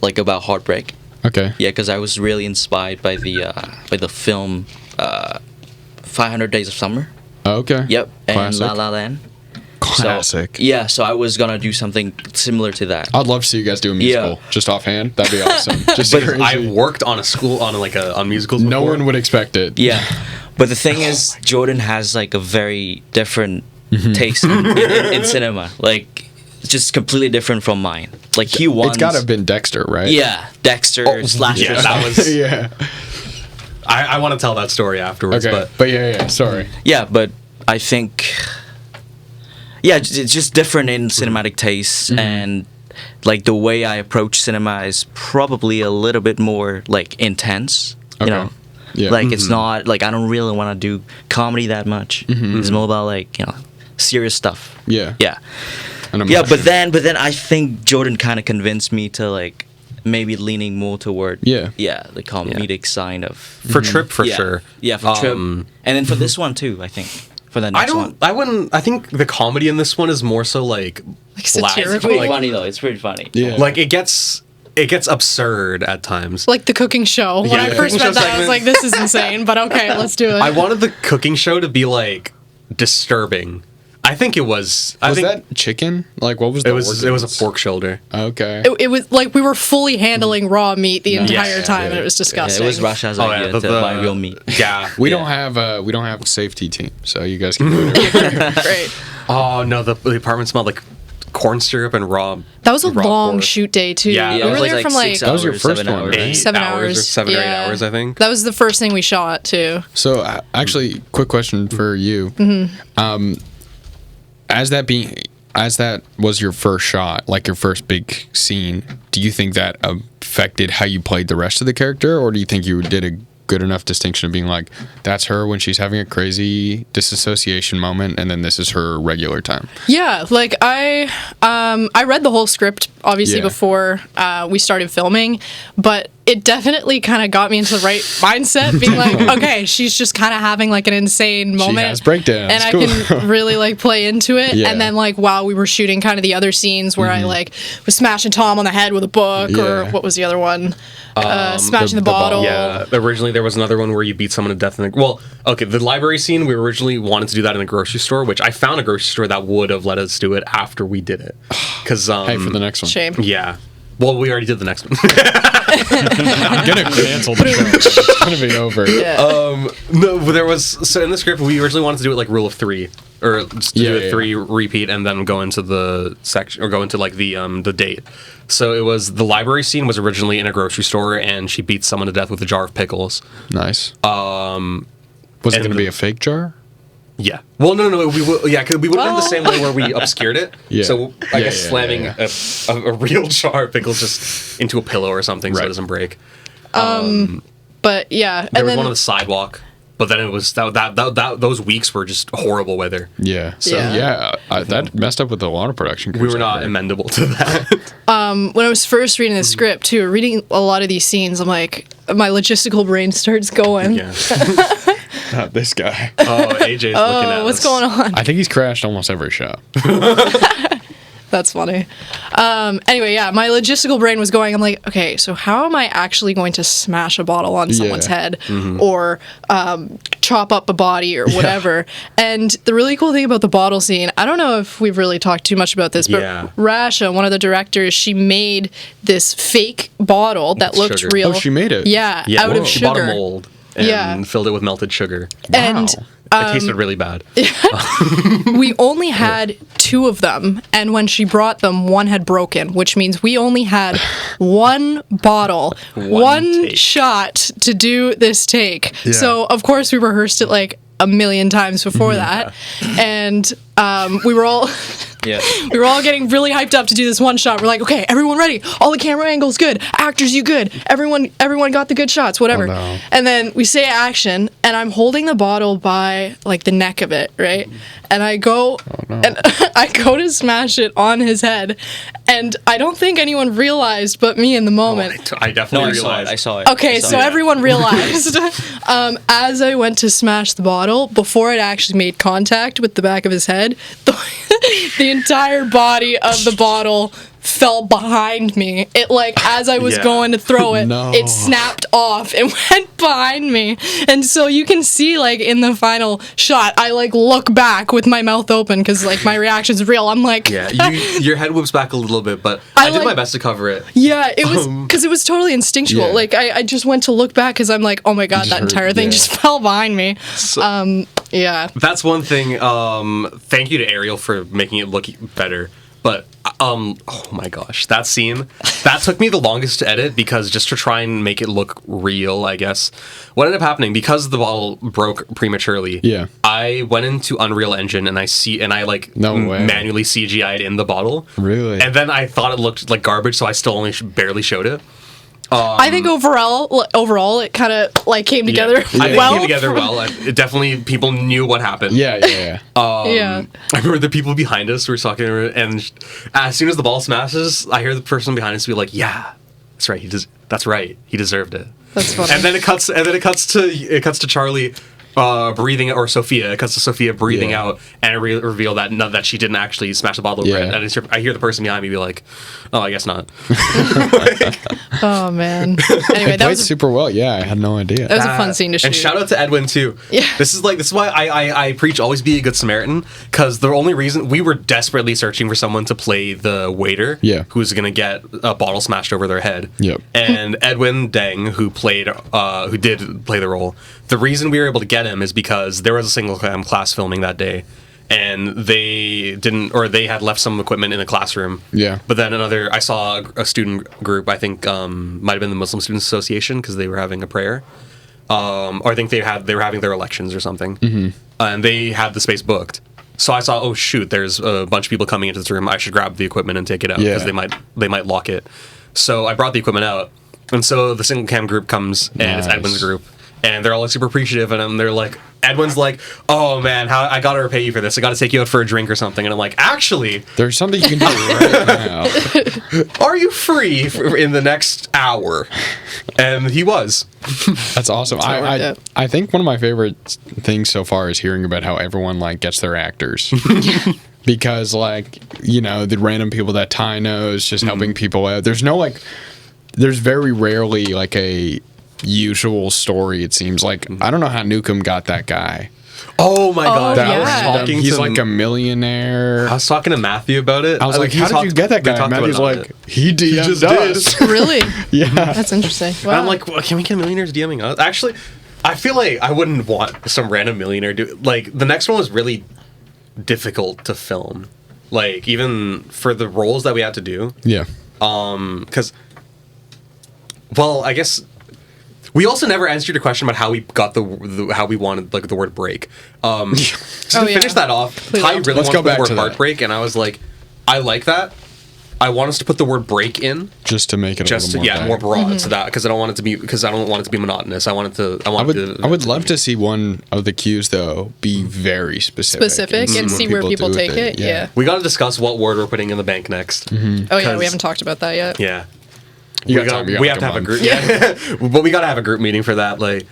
like about heartbreak. Okay. Yeah, because I was really inspired by the film 500 Days of Summer. Okay. Yep, and Classic. La La Land. Classic. So I was gonna do something similar to that. I'd love to see you guys do a musical. Just offhand, that'd be awesome. Just but I worked on on musicals. No before. one would expect it. Yeah, but the thing is, Jordan has like a very different taste in cinema. Like, it's just completely different from mine. Like he wants. It's gotta have been Dexter, right? Yeah, Dexter, Slasher. Yeah, that was. Yeah. I want to tell that story afterwards. Okay. But yeah. Sorry. Yeah, but I think. Yeah, it's just different in cinematic tastes, and like the way I approach cinema is probably a little bit more like intense. You know, like it's not like I don't really want to do comedy that much. It's more about like serious stuff. Yeah. Yeah. But then I think Jordan kind of convinced me to like maybe leaning more toward the comedic side of for Trip for sure. Yeah, for Trip, and then for this one too. I think. I think the comedy in this one is more so like satirical. It's pretty funny though. It's pretty funny. Yeah. Like it gets absurd at times. Like the cooking show. When I first read that, I was like, this is insane, but okay, let's do it. I wanted the cooking show to be like disturbing. I think it was. Was that chicken? Like what was the organs? It was a pork shoulder. Okay. It was like we were fully handling raw meat the entire time, and it was disgusting. It was Russia's idea to buy real meat. Yeah. We don't have a safety team, so you guys can do it. Great. Oh no, the apartment smelled like corn syrup and raw. That was a raw long pork. shoot day too. Yeah, we that were was there from 6 That was your hours, first 7 one, hours. right? 7 hours or hours. 7 or 8 Yeah. hours, I think. That was the first thing we shot too. So actually, quick question for you. As that was your first shot, like your first big scene, do you think that affected how you played the rest of the character, or do you think you did a good enough distinction of being like, that's her when she's having a crazy disassociation moment, and then this is her regular time? Yeah, like I read the whole script obviously Yeah. before we started filming, but it definitely kind of got me into the right mindset, being like, okay, she's just kind of having like an insane moment. has breakdowns. And Cool. I can really like play into it. Yeah. And then like while we were shooting kind of the other scenes where I like was smashing Tom on the head with a book, or Yeah. what was the other one? Smashing the the bottle. bottle. Yeah, originally there was another one where you beat someone to death in the... Well, okay, the library scene, we originally wanted to do that in a grocery store, which I found a grocery store that would have let us do it after we did it. Because, Hey, for the next one. Shame. yeah. Well, we already did the next one. I'm gonna cancel the show. It's gonna be over. No, but there was... So in the script, we originally wanted to do it like rule of three. Or just do Yeah, a yeah. 3 repeat and then go into the section... Or go into like the date. So it was... The library scene was originally in a grocery store and she beats someone to death with a jar of pickles. Nice. Was it and gonna be a fake jar? Yeah. Well, no. We would have done the same way where we obscured it. Yeah. So I Yeah, guess yeah, slamming yeah. A real jar of pickles just into a pillow or something so Right. it doesn't break. But yeah. There and was then one on the sidewalk, but then it was that those weeks were just horrible weather. Yeah. So Yeah. that messed up with a lot of production crews. We were not out there. amendable to that. when I was first reading the script too, reading a lot of these scenes, I'm like, my logistical brain starts going. yeah. Not this guy. Oh, AJ's looking at Oh, what's us. going on? I think he's crashed almost every shot. That's funny. Anyway, yeah, my logistical brain was going. I'm like, okay, so how am I actually going to smash a bottle on someone's Yeah. head or chop up a body or whatever? And the really cool thing about the bottle scene, I don't know if we've really talked too much about this, but Yeah. Rasha, one of the directors, she made this fake bottle that looked Sugar. real. Oh, she made it? Yeah, Yeah, out well, of she bought a sugar. mold and Yeah. filled it with melted sugar. And It tasted really bad. we only had 2 of them, and when she brought them, one had broken, which means we only had one bottle, one take. shot to do this take. So of course we rehearsed it like a million times before that, and we were all Yeah. we were all getting really hyped up to do this one shot. We're like, okay, everyone ready? All the camera angles good. Actors, you good? Everyone got the good shots. Whatever. Oh, no. And then we say action, and I'm holding the bottle by like the neck of it, right? And I go and I go to smash it on his head, and I don't think anyone realized, but me in the moment. I No, definitely I saw realized. it. I saw it. Okay, I saw so it. everyone realized as I went to smash the bottle, before it actually made contact with the back of his head, the entire body of the bottle fell behind me. It like as I was Yeah. going to throw it, No. it snapped off and went behind me. And so you can see like in the final shot, I like look back with my mouth open because like my reaction's real. I'm like, Yeah, your head whips back a little bit, but I I did like- my best to cover it. yeah, it was because it was totally instinctual. Yeah. Like I just went to look back because I'm like, oh my god, Just that heard- entire thing yeah. just fell behind me. Yeah. That's one thing. Thank you to Ariel for making it look better. But oh my gosh, that scene that took me the longest to edit because just to try and make it look real, I guess. What ended up happening because the bottle broke prematurely. Yeah. I went into Unreal Engine and I No way. manually CGI'd in the bottle. Really? And then I thought it looked like garbage, so I still only barely showed it. I think overall it kind of like came together I think well. it came together well. It definitely people knew what happened. Yeah. Yeah. I remember the people behind us were talking, and as soon as the ball smashes, I hear the person behind us be like, "Yeah, that's right. That's right. He deserved it." That's funny. And then it cuts to Charlie breathing, or Sophia. It cuts to Sophia breathing Yeah. out, and it reveal that she didn't actually smash the bottle over Yeah. it. And I hear the person behind me be like, "Oh, I guess not." Oh man. Anyway, that Played was super well. Yeah, I had no idea. that was a fun scene to shoot. And shout out to Edwin too. Yeah. This is why I preach always be a good Samaritan, because the only reason we were desperately searching for someone to play the waiter, Yeah. who's gonna get a bottle smashed over their head. Yep. And Edwin Deng, who did play the role, the reason we were able to get him is because there was a single cam class filming that day. and they didn't, or they had left some equipment in the classroom. Yeah. But then I saw a student group, I think might have been the Muslim Students Association, because they were having a prayer. Or I think they were having their elections or something. Mm-hmm. And they had the space booked. So I saw, oh shoot, there's a bunch of people coming into this room. I should grab the equipment and take it out, because they might lock it. So I brought the equipment out. And so the single cam group comes, and it's Edwin's group. And they're all like super appreciative, and they're like, Edwin's like, oh man, I gotta repay you for this. I gotta take you out for a drink or something. And I'm like, actually, there's something you can do right now. Are you free in the next hour? And he was. That's awesome. I think one of my favorite things so far is hearing about how everyone like gets their actors. Because like, you know, the random people that Ty knows, just helping people out. There's very rarely like a usual story, it seems like. I don't know how Newcomb got that guy. Oh my god, he's like a millionaire. I was talking to Matthew about it. I was like, how did you get that guy? Matthew's like, he just did. Really? Yeah, that's interesting. Wow. And I'm like, well, can we get millionaires DMing us? Actually, I feel like I wouldn't want some random millionaire like, the next one was really difficult to film, like even for the roles that we had to do. Yeah. Because, well, I guess we also never answered your question about how we got how we wanted like the word break. So to finish that off, Ty really wanted the word heartbreak, and I was like, I like that. I want us to put the word break in, just to make it a little more broad, so that because I don't want it to be monotonous. I would love to see one of the cues though be very specific and see where people take it. Yeah. We got to discuss what word we're putting in the bank next. Mm-hmm. Oh yeah, we haven't talked about that yet. Yeah. We have to have a group. Yeah. But we got to have a group meeting for that. Like,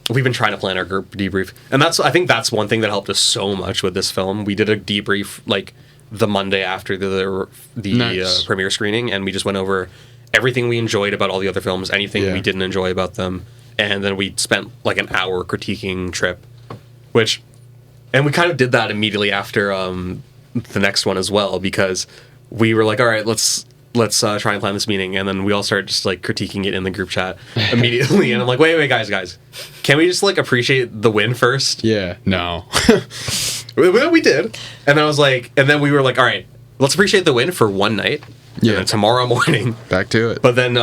we've been trying to plan our group debrief, and I think that's one thing that helped us so much with this film. We did a debrief like the Monday after the premiere screening, and we just went over everything we enjoyed about all the other films, anything we didn't enjoy about them, and then we spent like an hour critiquing Trip, and we kind of did that immediately after the next one as well, because we were like, all right, let's try and plan this meeting, and then we all started just like critiquing it in the group chat immediately, and I'm like, wait guys, can we just like appreciate the win first? Yeah. No. We did, and then I was like, and then we were like, all right, let's appreciate the win for one night, and then tomorrow morning back to it. But then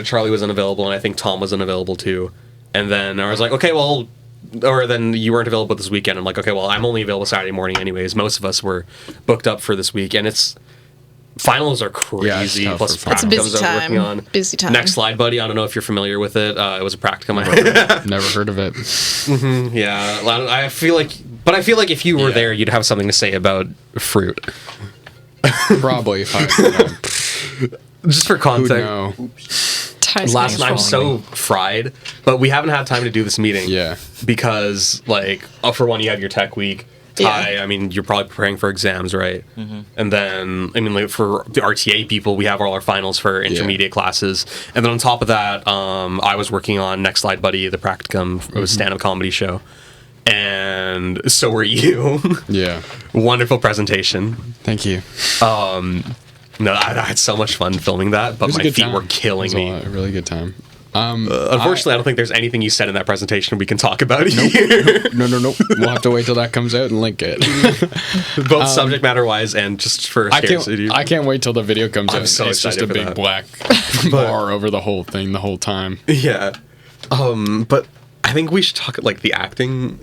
Charlie was unavailable, and I think Tom was unavailable too, and then I was like, okay, well, or then you weren't available this weekend. I'm like, okay, well, I'm only available Saturday morning anyways. Most of us were booked up for this week, and finals are crazy. Yeah, plus it's a busy time. Busy time. Next Slide Buddy. I don't know if you're familiar with it. It was a practicum. Never heard of it. Mm-hmm, yeah, I feel like if you were there, you'd have something to say about fruit. Probably. Just for context. Last night I'm so fried, but we haven't had time to do this meeting. Yeah. Because like, for one, you have your tech week. Ty, I mean, you're probably preparing for exams, right? Mm-hmm. And then, I mean, like for the RTA people, we have all our finals for intermediate classes. And then on top of that, I was working on Next Slide Buddy, the practicum. It was a stand-up comedy show. And so were you. Yeah. Wonderful presentation. Thank you. No, I had so much fun filming that, but my feet were killing me. A really good time. Unfortunately, I don't think there's anything you said in that presentation we can talk about here. No. We'll have to wait till that comes out and link it. Both subject matter wise and just for scarcity. I can't wait till the video comes out. So it's just a big black bar over the whole thing the whole time. Yeah. But I think we should talk like the acting.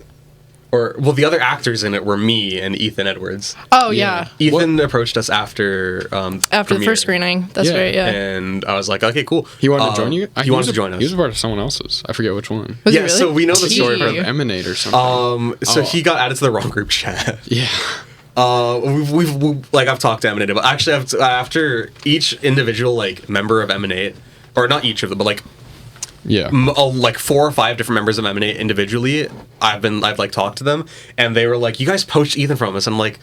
The other actors in it were me and Ethan Edwards. Oh, yeah. Ethan approached us after the first screening. That's right, yeah. And I was like, okay, cool. He wanted to join you? He wanted to join us. He was a part of someone else's. I forget which one. Was he really? So we know the story from Emanate or something. He got added to the wrong group chat. Yeah. We've like, I've talked to Emanate, but actually after each individual like member of Emanate, or not each of them, but like, like 4 or 5 different members of Emanate individually, I've like talked to them, and they were like, you guys poached Ethan from us. And I'm like,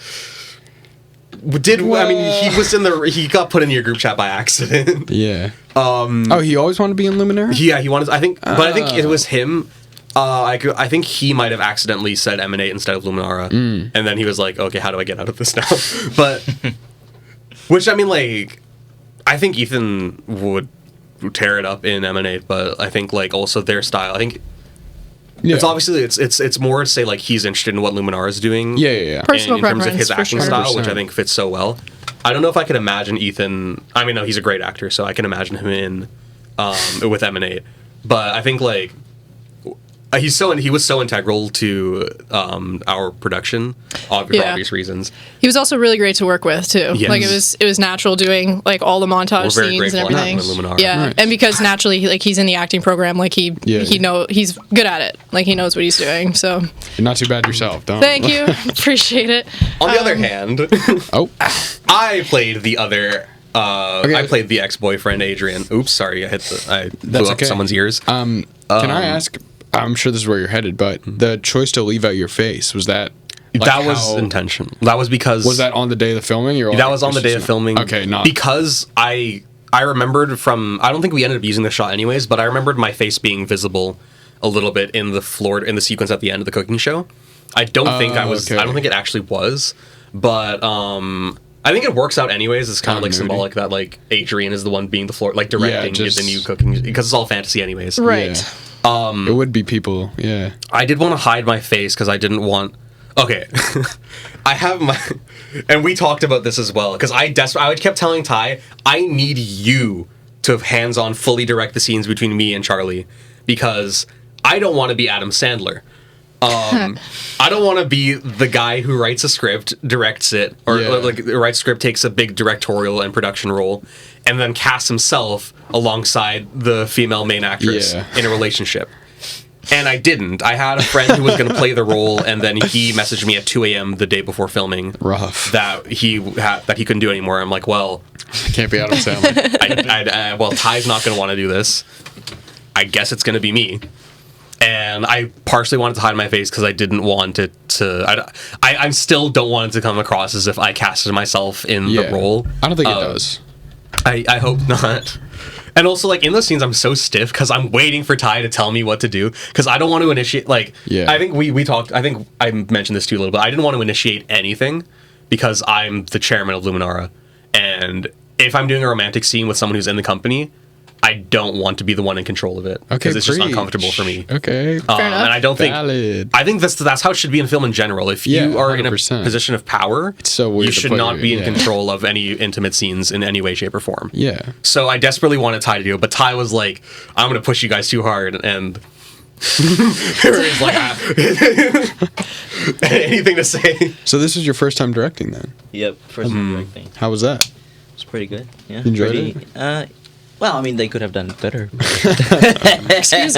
I mean, he got put in your group chat by accident. Yeah. He always wanted to be in Luminara? Yeah, he wanted, I think it was him. I think he might have accidentally said Emanate instead of Luminara. And then he was like, okay, how do I get out of this now? But, which, I mean, like, I think Ethan would tear it up in Emanate, but I think like also their style, I think Yeah. It's obviously it's more to say like he's interested in what Luminara is doing. Yeah. Personal in terms of his preference, for acting sure. style, which I 100%. think fits so well. I don't know if I could imagine Ethan. I mean, no, he's a great actor, so I can imagine him in with Emanate. But I think like he was so integral to our production for obvious reasons. He was also really great to work with too. Yes. Like it was natural doing like all the montage We're very scenes and grateful to have everything. him in Luminara. Yeah, Nice. and because naturally like he's in the acting program, like he's good at it. Like he knows what he's doing. So You're not too bad yourself. Don't. thank you, appreciate it. On the other hand, Oh. I played the other. Okay. I played the ex-boyfriend Adrian. Oops, sorry, I blew That's up okay. someone's ears. Can I ask? I'm sure this is where you're headed, but the choice to leave out your face was that. Like, that was how- intentional. That was because Was that on the day of the filming? Or that was on the day of filming. Okay, not because I remembered from. I don't think we ended up using the shot anyways, but I remembered my face being visible a little bit in the sequence at the end of the cooking show. I don't think I was. okay. I don't think it actually was, but I think it works out anyways. It's kind of like Continuity. symbolic that like Adrian is the one being the floor, like directing just- the new cooking because it's all fantasy anyways. Right. It would be people. Yeah. I did want to hide my face because I didn't want. Okay, I have my, and we talked about this as well because I kept telling Ty I need you to hands-on fully direct the scenes between me and Charlie because I don't want to be Adam Sandler. I don't want to be the guy who writes a script, directs it, or Yeah. like writes a script, takes a big directorial and production role, and then casts himself alongside the female main actress Yeah. in a relationship. And I didn't. I had a friend who was going to play the role, and then he messaged me at 2 a.m. the day before filming Rough. that he couldn't do it anymore. I'm like, well, Can't be Adam Sandler. well, Ty's not going to want to do this. I guess it's going to be me. And I partially wanted to hide my face because I didn't want it to. I still don't want it to come across as if I casted myself in the role. I don't think it does. I hope not. And also, like, in those scenes, I'm so stiff because I'm waiting for Ty to tell me what to do because I don't want to initiate. Like, I think we talked. I think I mentioned this to you a little bit. I didn't want to initiate anything because I'm the chairman of Luminara, and if I'm doing a romantic scene with someone who's in the company, I don't want to be the one in control of it because it's just preach. uncomfortable for me. Okay. Fair enough. And I don't think. Valid. I think that's how it should be in film in general. If Yeah, you are in a 100%. position of power, It's so weird you to should put not you- be in yeah. control of any intimate scenes in any way, shape, or form. Yeah. So I desperately wanted Ty to do it, but Ty was like, "I'm going to push you guys too hard," and he's like, anything to say? So this was your first time directing then? Yep, first time directing. How was that? It's pretty good. Yeah, Enjoyed pretty, well, I mean, they could have done it better. Excuse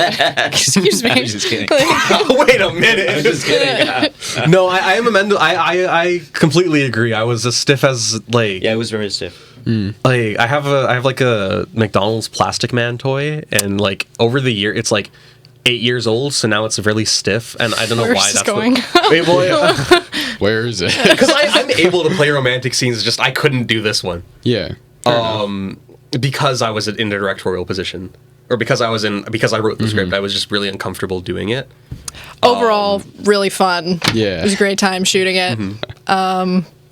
me. I'm just kidding. Wait a minute. Just kidding. No, I am I completely agree. I was as stiff as like Yeah, it was very stiff. like I have like a McDonald's Plastic Man toy, and like over the year it's like 8 years old, so now it's really stiff, and I don't know Where's why this that's going? Wait, well, Where is it? because I'm able to play romantic scenes, just I couldn't do this one. Yeah. Because I was in the directorial position, or because I wrote the script, I was just really uncomfortable doing it. Overall, really fun. Yeah. It was a great time shooting it.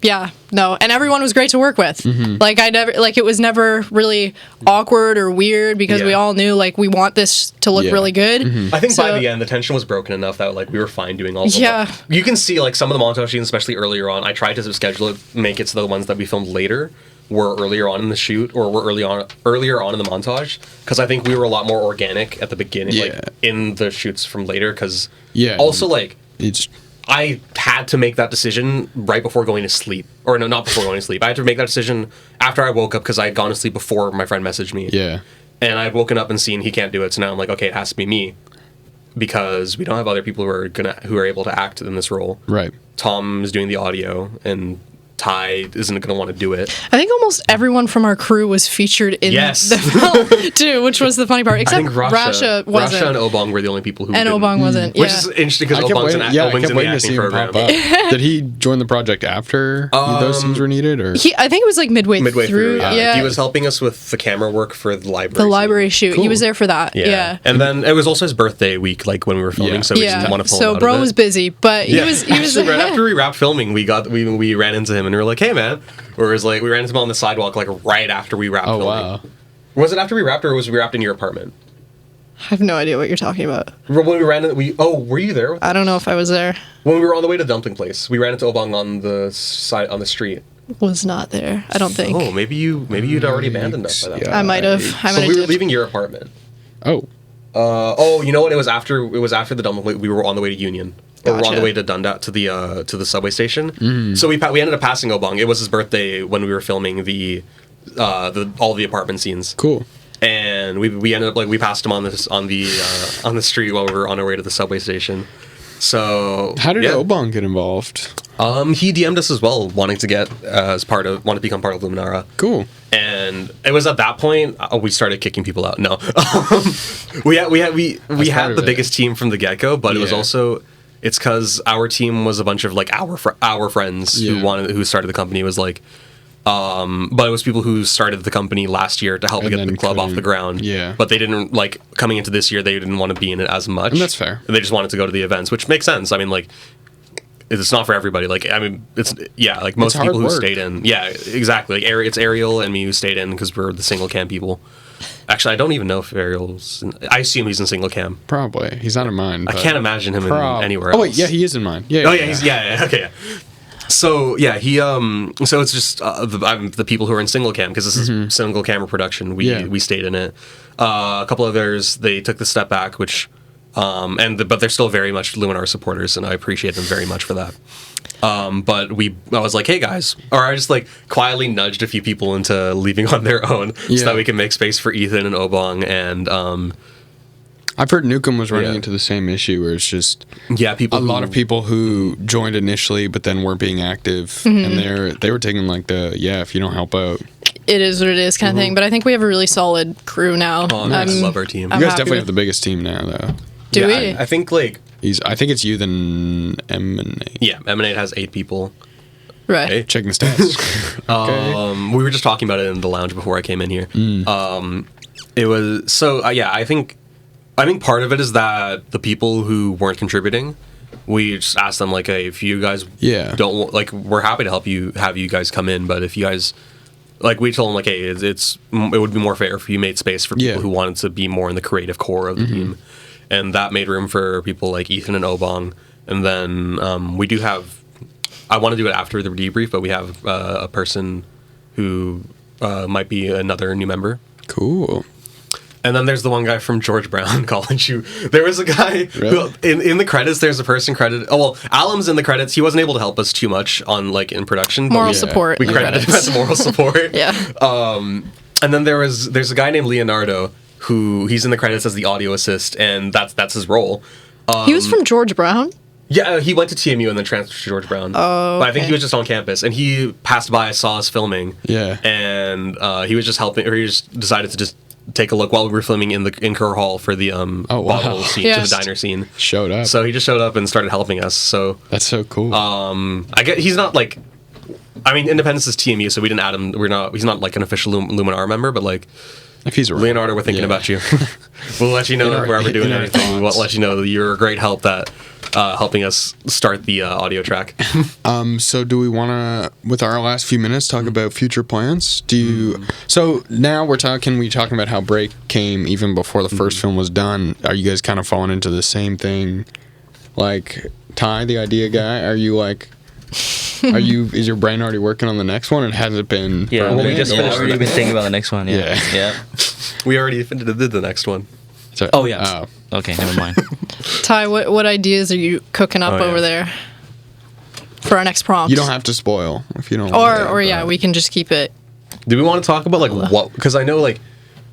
Yeah, no, and everyone was great to work with. Like it was never really awkward or weird because we Yeah. all knew like we want this to look Yeah. really good. I think by So- the end, the tension was broken enough that like we were fine doing all. Yeah. You can see like some of the montage scenes, especially earlier on. I tried to schedule it, make it so the ones that we filmed later were earlier on in the shoot or were earlier on in the montage because I think we were a lot more organic at the beginning, Yeah. like in the shoots from later. Because Yeah. also like It's I had to make that decision right before going to sleep, or no, not before going to sleep. I had to make that decision after I woke up because I had gone to sleep before my friend messaged me. yeah. And I had woken up and seen he can't do it, so now I'm like, okay, it has to be me because we don't have other people who are able to act in this role. Right. Tom is doing the audio, and Ty isn't going to want to do it. I think almost everyone from our crew was featured in Yes. the film too, which was the funny part. I Except think Rasha wasn't. and Obong were the only people who And didn't. Obong wasn't. Which Yeah. is interesting because I kept Obong's waiting, in I the kept waiting to acting see him program. pop up. Did he join the project after those scenes were needed, or? I think it was like midway Midway through, Yeah, He was helping us with the camera work for the library. the scene. library shoot. Cool. He was there for that. Yeah. And then it was also his birthday week, like when we were filming, Yeah. so we just didn't want to pull him So out bro of it. was busy, but he was Actually, right after we wrapped filming, we ran into him and we were like, "Hey, man!" Or it was like we ran into him on the sidewalk, like right after we wrapped Oh filming. wow. Was it after we wrapped, or was we wrapped in your apartment? I have no idea what you're talking about. When we ran it, were you there? I don't know if I was there. When we were on the way to Dumpling Place, we ran into Obong on the side on the street. Was not there. I don't think. Oh, maybe you'd already abandoned us by that. I might have. So we were leaving your apartment. Oh. You know what? It was after the Dumpling Place. We were on the way to Union. Or we're on the way to Dundas to the subway station. So we ended up passing Obong. It was his birthday when we were filming all the apartment scenes. Cool. And we ended up we passed him on the street while we were on our way to the subway station. So how did Obong get involved? He DM'd us as well, wanting to become part of Luminara. Cool. And it was at that point we started kicking people out. No, we had the biggest team from the get go, but it was also it's because our team was a bunch of our friends who started the company. It was but it was people who started the company last year to help get the club off the ground. Yeah. But they didn't coming into this year. They didn't want to be in it as much. And that's fair. They just wanted to go to the events, which makes sense. I mean, it's not for everybody. Most people who stayed in. Yeah, exactly. It's Ariel and me who stayed in because we're the single cam people. Actually, I don't even know if Ariel's. I assume he's in single cam. Probably. He's not in mine. I can't imagine him in anywhere else. Oh wait, yeah, he is in mine. Yeah. Okay. Yeah. So yeah, he so it's just the people who are in single cam because this is single camera production. We stayed in it. A couple others they took the step back, which but they're still very much Luminara supporters, and I appreciate them very much for that. But I was like, hey guys, or I just quietly nudged a few people into leaving on their own so that we can make space for Ethan and Obong and. I've heard Nukem was running into the same issue where it's just a lot of people who joined initially but then weren't being active and they were taking if you don't help out, it is what it is kind of thing. But I think we have a really solid crew now. I love our team. You guys definitely have the biggest team now though. Do we? I think I think it's you then Emanate. Yeah, Emanate has 8 people. Right. Okay. Checking the stats. Okay. We were just talking about it in the lounge before I came in here. It was I think part of it is that the people who weren't contributing, we just asked them hey, if you guys don't we're happy to have you guys come in, but if you guys we told them hey, it would be more fair if you made space for people who wanted to be more in the creative core of the team, and that made room for people like Ethan and Obong, and then we do have. I want to do it after the debrief, but we have a person who might be another new member. Cool. And then there's the one guy from George Brown College there was a guy who, in the credits, there's a person credited. Oh, well, Allan's in the credits. He wasn't able to help us too much on in production. Moral support. We credited him as moral support. Yeah. And then there's a guy named Leonardo who he's in the credits as the audio assist, and that's his role. He was from George Brown? Yeah, he went to TMU and then transferred to George Brown. Oh, but I think he was just on campus, and he passed by, saw us filming. Yeah. And he was just helping, or he just decided to just take a look while we were filming in Kerr Hall for the bottle scene, to the diner scene. Showed up. So he just showed up and started helping us. So that's so cool. I get he's not Independence is TMU, so we didn't add him. He's not an official Luminara member, but if he's around, Leonardo, we're thinking about you. We'll let you know if we're ever doing anything. We'll let you know that you're a great help that helping us start the audio track. So do we want to, with our last few minutes, talk about future plans? So now we're talking about how Break came even before the first film was done. Are you guys kind of falling into the same thing? Ty, the idea guy, are you is your brain already working on the next one, and has it been? Yeah, we just finished. Already been thinking about the next one. Yeah. We already did the next one. So, oh yeah. Okay, never mind. Ty, what ideas are you cooking up over there for our next prompt? You don't have to spoil if you don't. We can just keep it. Do we want to talk about what? Because I know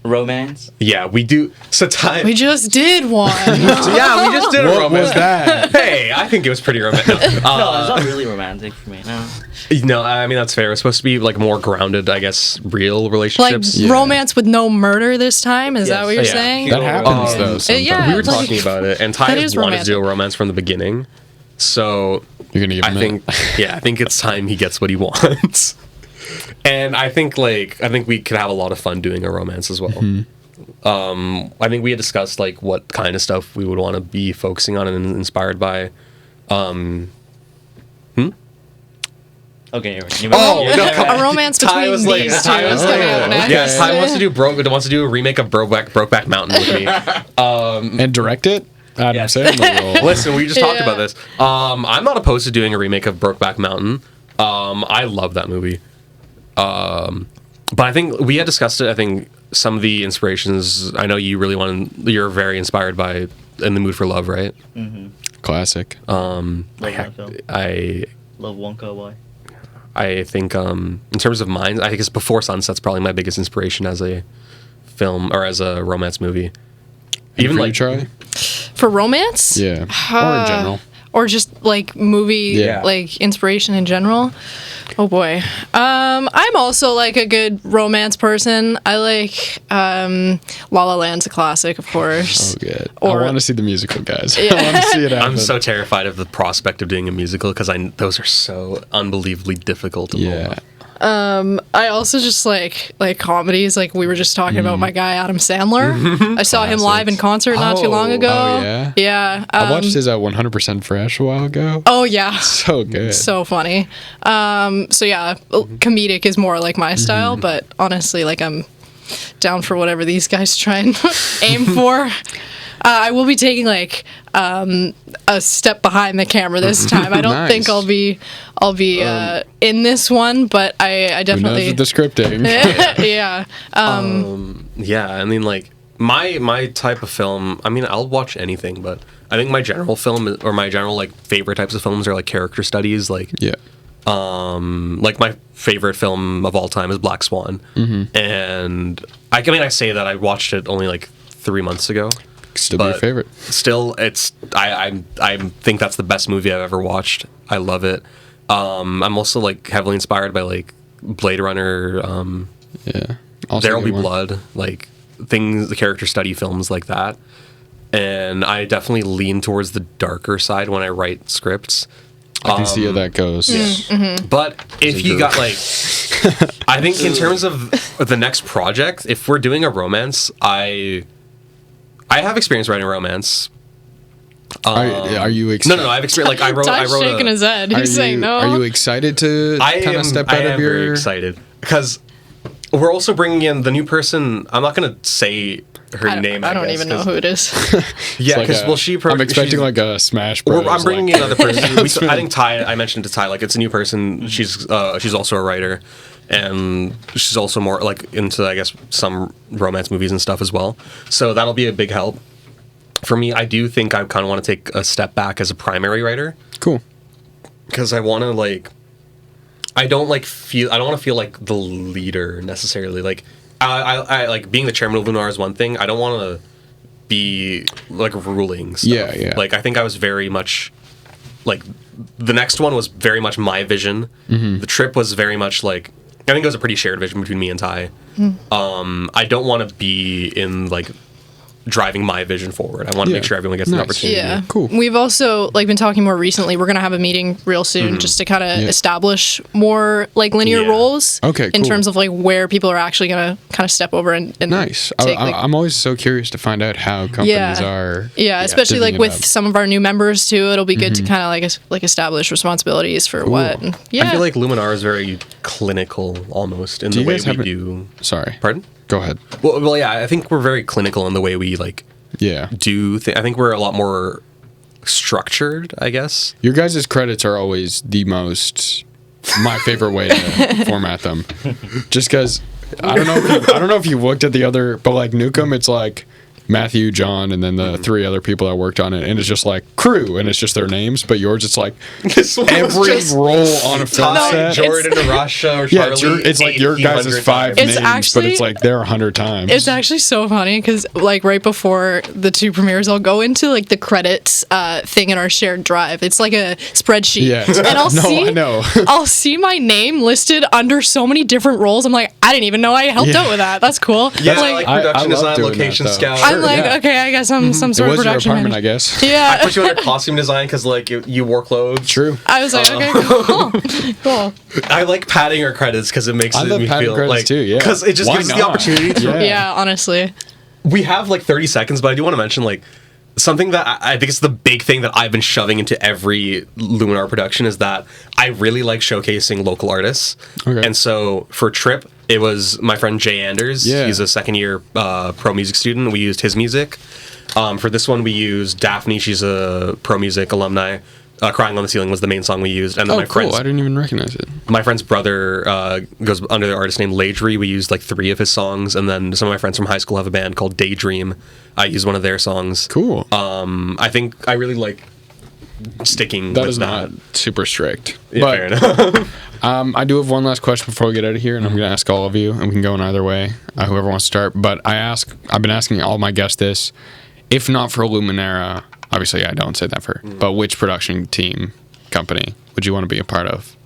romance. Yeah, we do. So Ty, we just did one. Yeah, we just did a romance. What was that? Hey, I think it was pretty romantic. No, it's not really romantic for me. No. No, I mean that's fair. It's supposed to be more grounded, I guess, real relationships. Romance with no murder this time. Is that what you're saying? That happens though. Sometimes. We were talking about it, and Ty has wanted to do a romance from the beginning. So you're gonna give him I think it's time he gets what he wants. And I think we could have a lot of fun doing a romance as well. Mm-hmm. I think we had discussed what kind of stuff we would want to be focusing on and inspired by. Okay. A romance Ty between was like- these two Ty is was coming like- out next. Yes, Ty wants to do a remake of Brokeback Mountain with me. And direct it. Adam Sandler role. Listen, we just talked Yeah. about this. I'm not opposed to doing a remake of Brokeback Mountain. I love that movie. But I think we had discussed it. I think some of the inspirations. I know you really you're very inspired by In the Mood for Love, right? Classic. Love that film. I Love Wonka. Why? I think in terms of mine, I think it's Before Sunset's probably my biggest inspiration as a film or as a romance movie. Even Even like like Charlie. For romance? Yeah. Or in general. Or just like movie, Yeah. like inspiration in general. Oh boy. I'm also like a good romance person. I like La La Land's a classic, of course. Oh, good. Or- I want to see the musical, guys. Yeah. I want to see it happen. I'm so terrified of the prospect of doing a musical because those are so unbelievably difficult to pull Yeah. off. I also just like comedies. Like we were just talking about my guy Adam Sandler. I saw him live in concert not too long ago. Oh, yeah? Yeah. I watched his 100% Fresh a while ago. Oh yeah. So good. So funny. So yeah, comedic is more like my style, but honestly, like I'm down for whatever these guys try and aim for. I will be taking like a step behind the camera this time. I don't Nice. think I'll be in this one, but I Who knows definitely with the scripting? yeah. Yeah, I mean, like my type of film. I mean, I'll watch anything, but I think my general film or my general like favorite types of films are like character studies. Like, Yeah. like my favorite film of all time is Black Swan, and I mean, I say that I watched it only like 3 months ago. Still be your But favorite. Still, it's I think that's the best movie I've ever watched. I love it. I'm also like heavily inspired by like Blade Runner. Yeah. Also There'll Be good one. Blood, like things, the character study films like that. And I definitely lean towards the darker side when I write scripts. I can see how that goes. But if you got like, I think in terms of the next project, if we're doing a romance, I have experience writing romance. Are you excited? No, I've experienced. Like I wrote. Ty's shaking his head. He's saying no. Are you excited to kind of step out I of am your? very excited because we're also bringing in the new person. I'm not gonna say her name. I don't guess, even know 'cause- who it is. Yeah, Like because a- well, she. I'm expecting she's- like a Smash Well, Bros. I'm bringing like, in another person. I think Ty. I mentioned to Ty like it's a new person. She's also a writer, and she's also more like into I guess some romance movies and stuff as well. So that'll be a big help for me. I do think I kind of want to take a step back as a primary writer Cool. because I want to like. I don't want to feel like the leader necessarily. Like I like being the chairman of Luminara is one thing. I don't want to be like ruling stuff. Yeah. Like I think I was very much like the next one was very much my vision. The trip was very much like I think it was a pretty shared vision between me and Ty. I don't want to be in like driving my vision forward. I want to Yeah. make sure everyone gets an Nice. opportunity. Yeah, Cool. We've also like been talking more recently. We're gonna have a meeting real soon just to kind of Yeah. establish more like linear Yeah. roles. Okay, In cool. terms of like where people are actually gonna kind of step over and Nice. take, like- I'm always so curious to find out how companies are. Yeah, especially divvying like it with up. some of our new members too. It'll be good to kind of like establish responsibilities for what. And, yeah, I feel like Luminara is very clinical almost in Do the you way guys we have a- do. Sorry. Pardon? Go ahead. Well, yeah. I think we're very clinical in the way we like Yeah. I think we're a lot more structured, I guess. Your guys' credits are always the most my favorite way to format them. Just because I don't know if you looked at the other, but like Nukem, it's like Matthew, John, and then the three other people that worked on it, and it's just like crew, and it's just their names. But yours, it's like This one was every just role on a film Ty, set. Jordan, Russia, or Yeah, Charlie. it's like your guys' 1,800 five times. It's names, but actually- it's like there 100 times. It's actually so funny because like right before the two premieres, I'll go into like the credits thing in our shared drive. It's like a spreadsheet, Yeah. and I'll No, see I know. I'll see my name listed under so many different roles. I'm like, I didn't even know I helped Yeah. out with that. That's cool. Yeah, like, like I production love design, doing location that, though. scout. I'm like, yeah. okay, I guess I'm some it sort of was your production apartment, manager. I guess. I Yeah, put you under costume design because like you wore clothes. True. I was like, okay, cool, cool. I like padding our credits because it makes I love me padding feel credits like too, yeah. because it just Why gives us the not? opportunity to. Yeah. Yeah, honestly. We have like 30 seconds, but I do want to mention like something that I think is the big thing that I've been shoving into every Luminara production is that I really like showcasing local artists. Okay. And so for Trip, it was my friend Jay Anders. Yeah. He's a second-year pro music student. We used his music. For this one, we used Daphne. She's a pro music alumni. Crying on the Ceiling was the main song we used. And then Oh, cool. I didn't even recognize it. my friend's brother goes under the artist name Laidry. We used like 3 of his songs, and then some of my friends from high school have a band called Daydream. I used one of their songs. Cool. I think I really like sticking That with is that. not super strict. Yeah, but fair enough. I do have one last question before we get out of here, and I'm going to ask all of you, and we can go in either way, whoever wants to start. But I've been asking all my guests this: if not for Luminara, obviously I don't say that for, but which production team, company would you want to be a part of,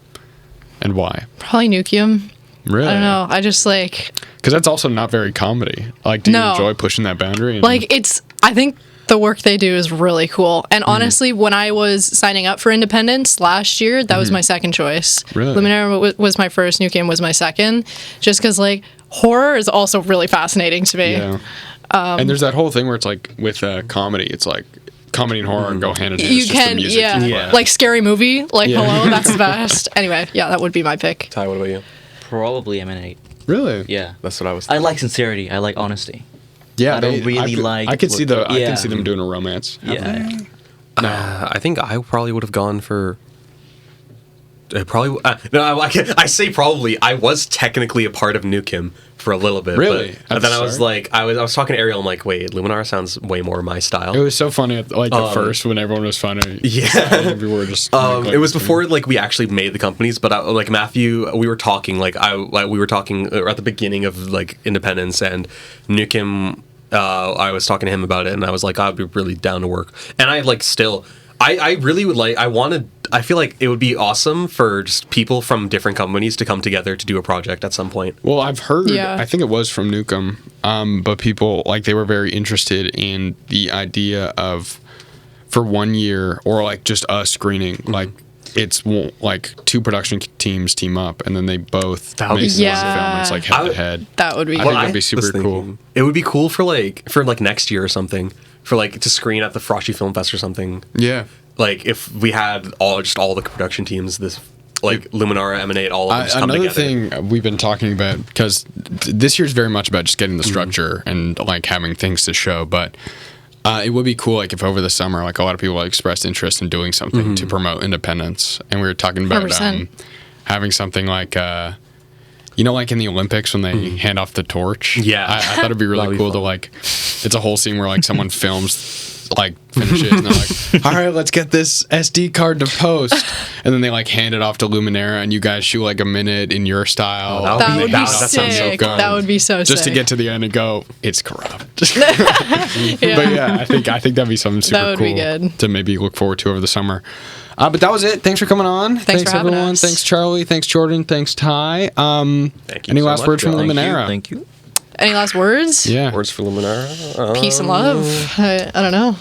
and why? Probably Nukium. Really? I don't know. I just like Because that's also not very comedy. Like, do you No. enjoy pushing that boundary? like it's. I think the work they do is really cool. And honestly, when I was signing up for Independence last year, that was my second choice. Really? Luminara was my first. Nukium was my second. Just because like horror is also really fascinating to me. Yeah. And there's that whole thing where it's like with comedy, it's like comedy and horror go hand in hand. You It's just the can, music yeah. you play. Like Scary Movie, like Yeah. hello, that's the best. Anyway, yeah, that would be my pick. Ty, what about you? Probably M&A. Really? Yeah. That's what I was I like sincerity. I like honesty. Yeah. I don't really could, like I could see the. I yeah. can see them doing a romance. Yeah. I think I probably would have gone for. Probably I say probably. I was technically a part of Nukim for a little bit. Really? At But the then I was start? like, I was talking to Ariel. I'm like, wait, Luminara sounds way more my style. It was so funny at first when everyone was funny. Yeah. We were just. It was before like we actually made the companies, but like Matthew, we were talking we were talking at the beginning of like Independence and Nukim. I was talking to him about it, and I was like, I'd be really down to work. And I like still, I really would like. I feel like it would be awesome for just people from different companies to come together to do a project at some point. Well, I've heard. Yeah. I think it was from Nukem, but people like they were very interested in the idea of for 1 year or like just a screening, like it's like 2 production teams team up and then they both That would make be one sick. film. And it's like head I- to head. That would be I cool. think that'd be was super cool. thinking It would be cool for next year or something, for like to screen at the Frosty Film Fest or something. Yeah. Like if we had all the production teams, this like Luminara, Emanate, all of them just come Another together. thing we've been talking about, because this year's very much about just getting the structure and like having things to show, but it would be cool like if over the summer like a lot of people expressed interest in doing something to promote independence, and we were talking about 100%. having something like like in the Olympics when they hand off the torch. Yeah. I thought it'd be really That'd be cool to fun. like it's a whole scene where like someone films like finishes and they're like, all right, let's get this SD card to post, and then they like hand it off to Luminara and you guys shoot like a minute in your style. that That would be that sounds so sick. good. That would be so sick. just to get to the end and go, it's corrupt. But yeah, I think that'd be something super would cool be good. to maybe look forward to over the summer. But that was it. Thanks for coming on. Thanks for having everyone. us. Thanks Charlie. Thanks Jordan. Thanks Ty. Thank you Any so last much, words from John. Luminara? Thank you. Any last words? Yeah. Words for Luminara? Peace and love. I don't know.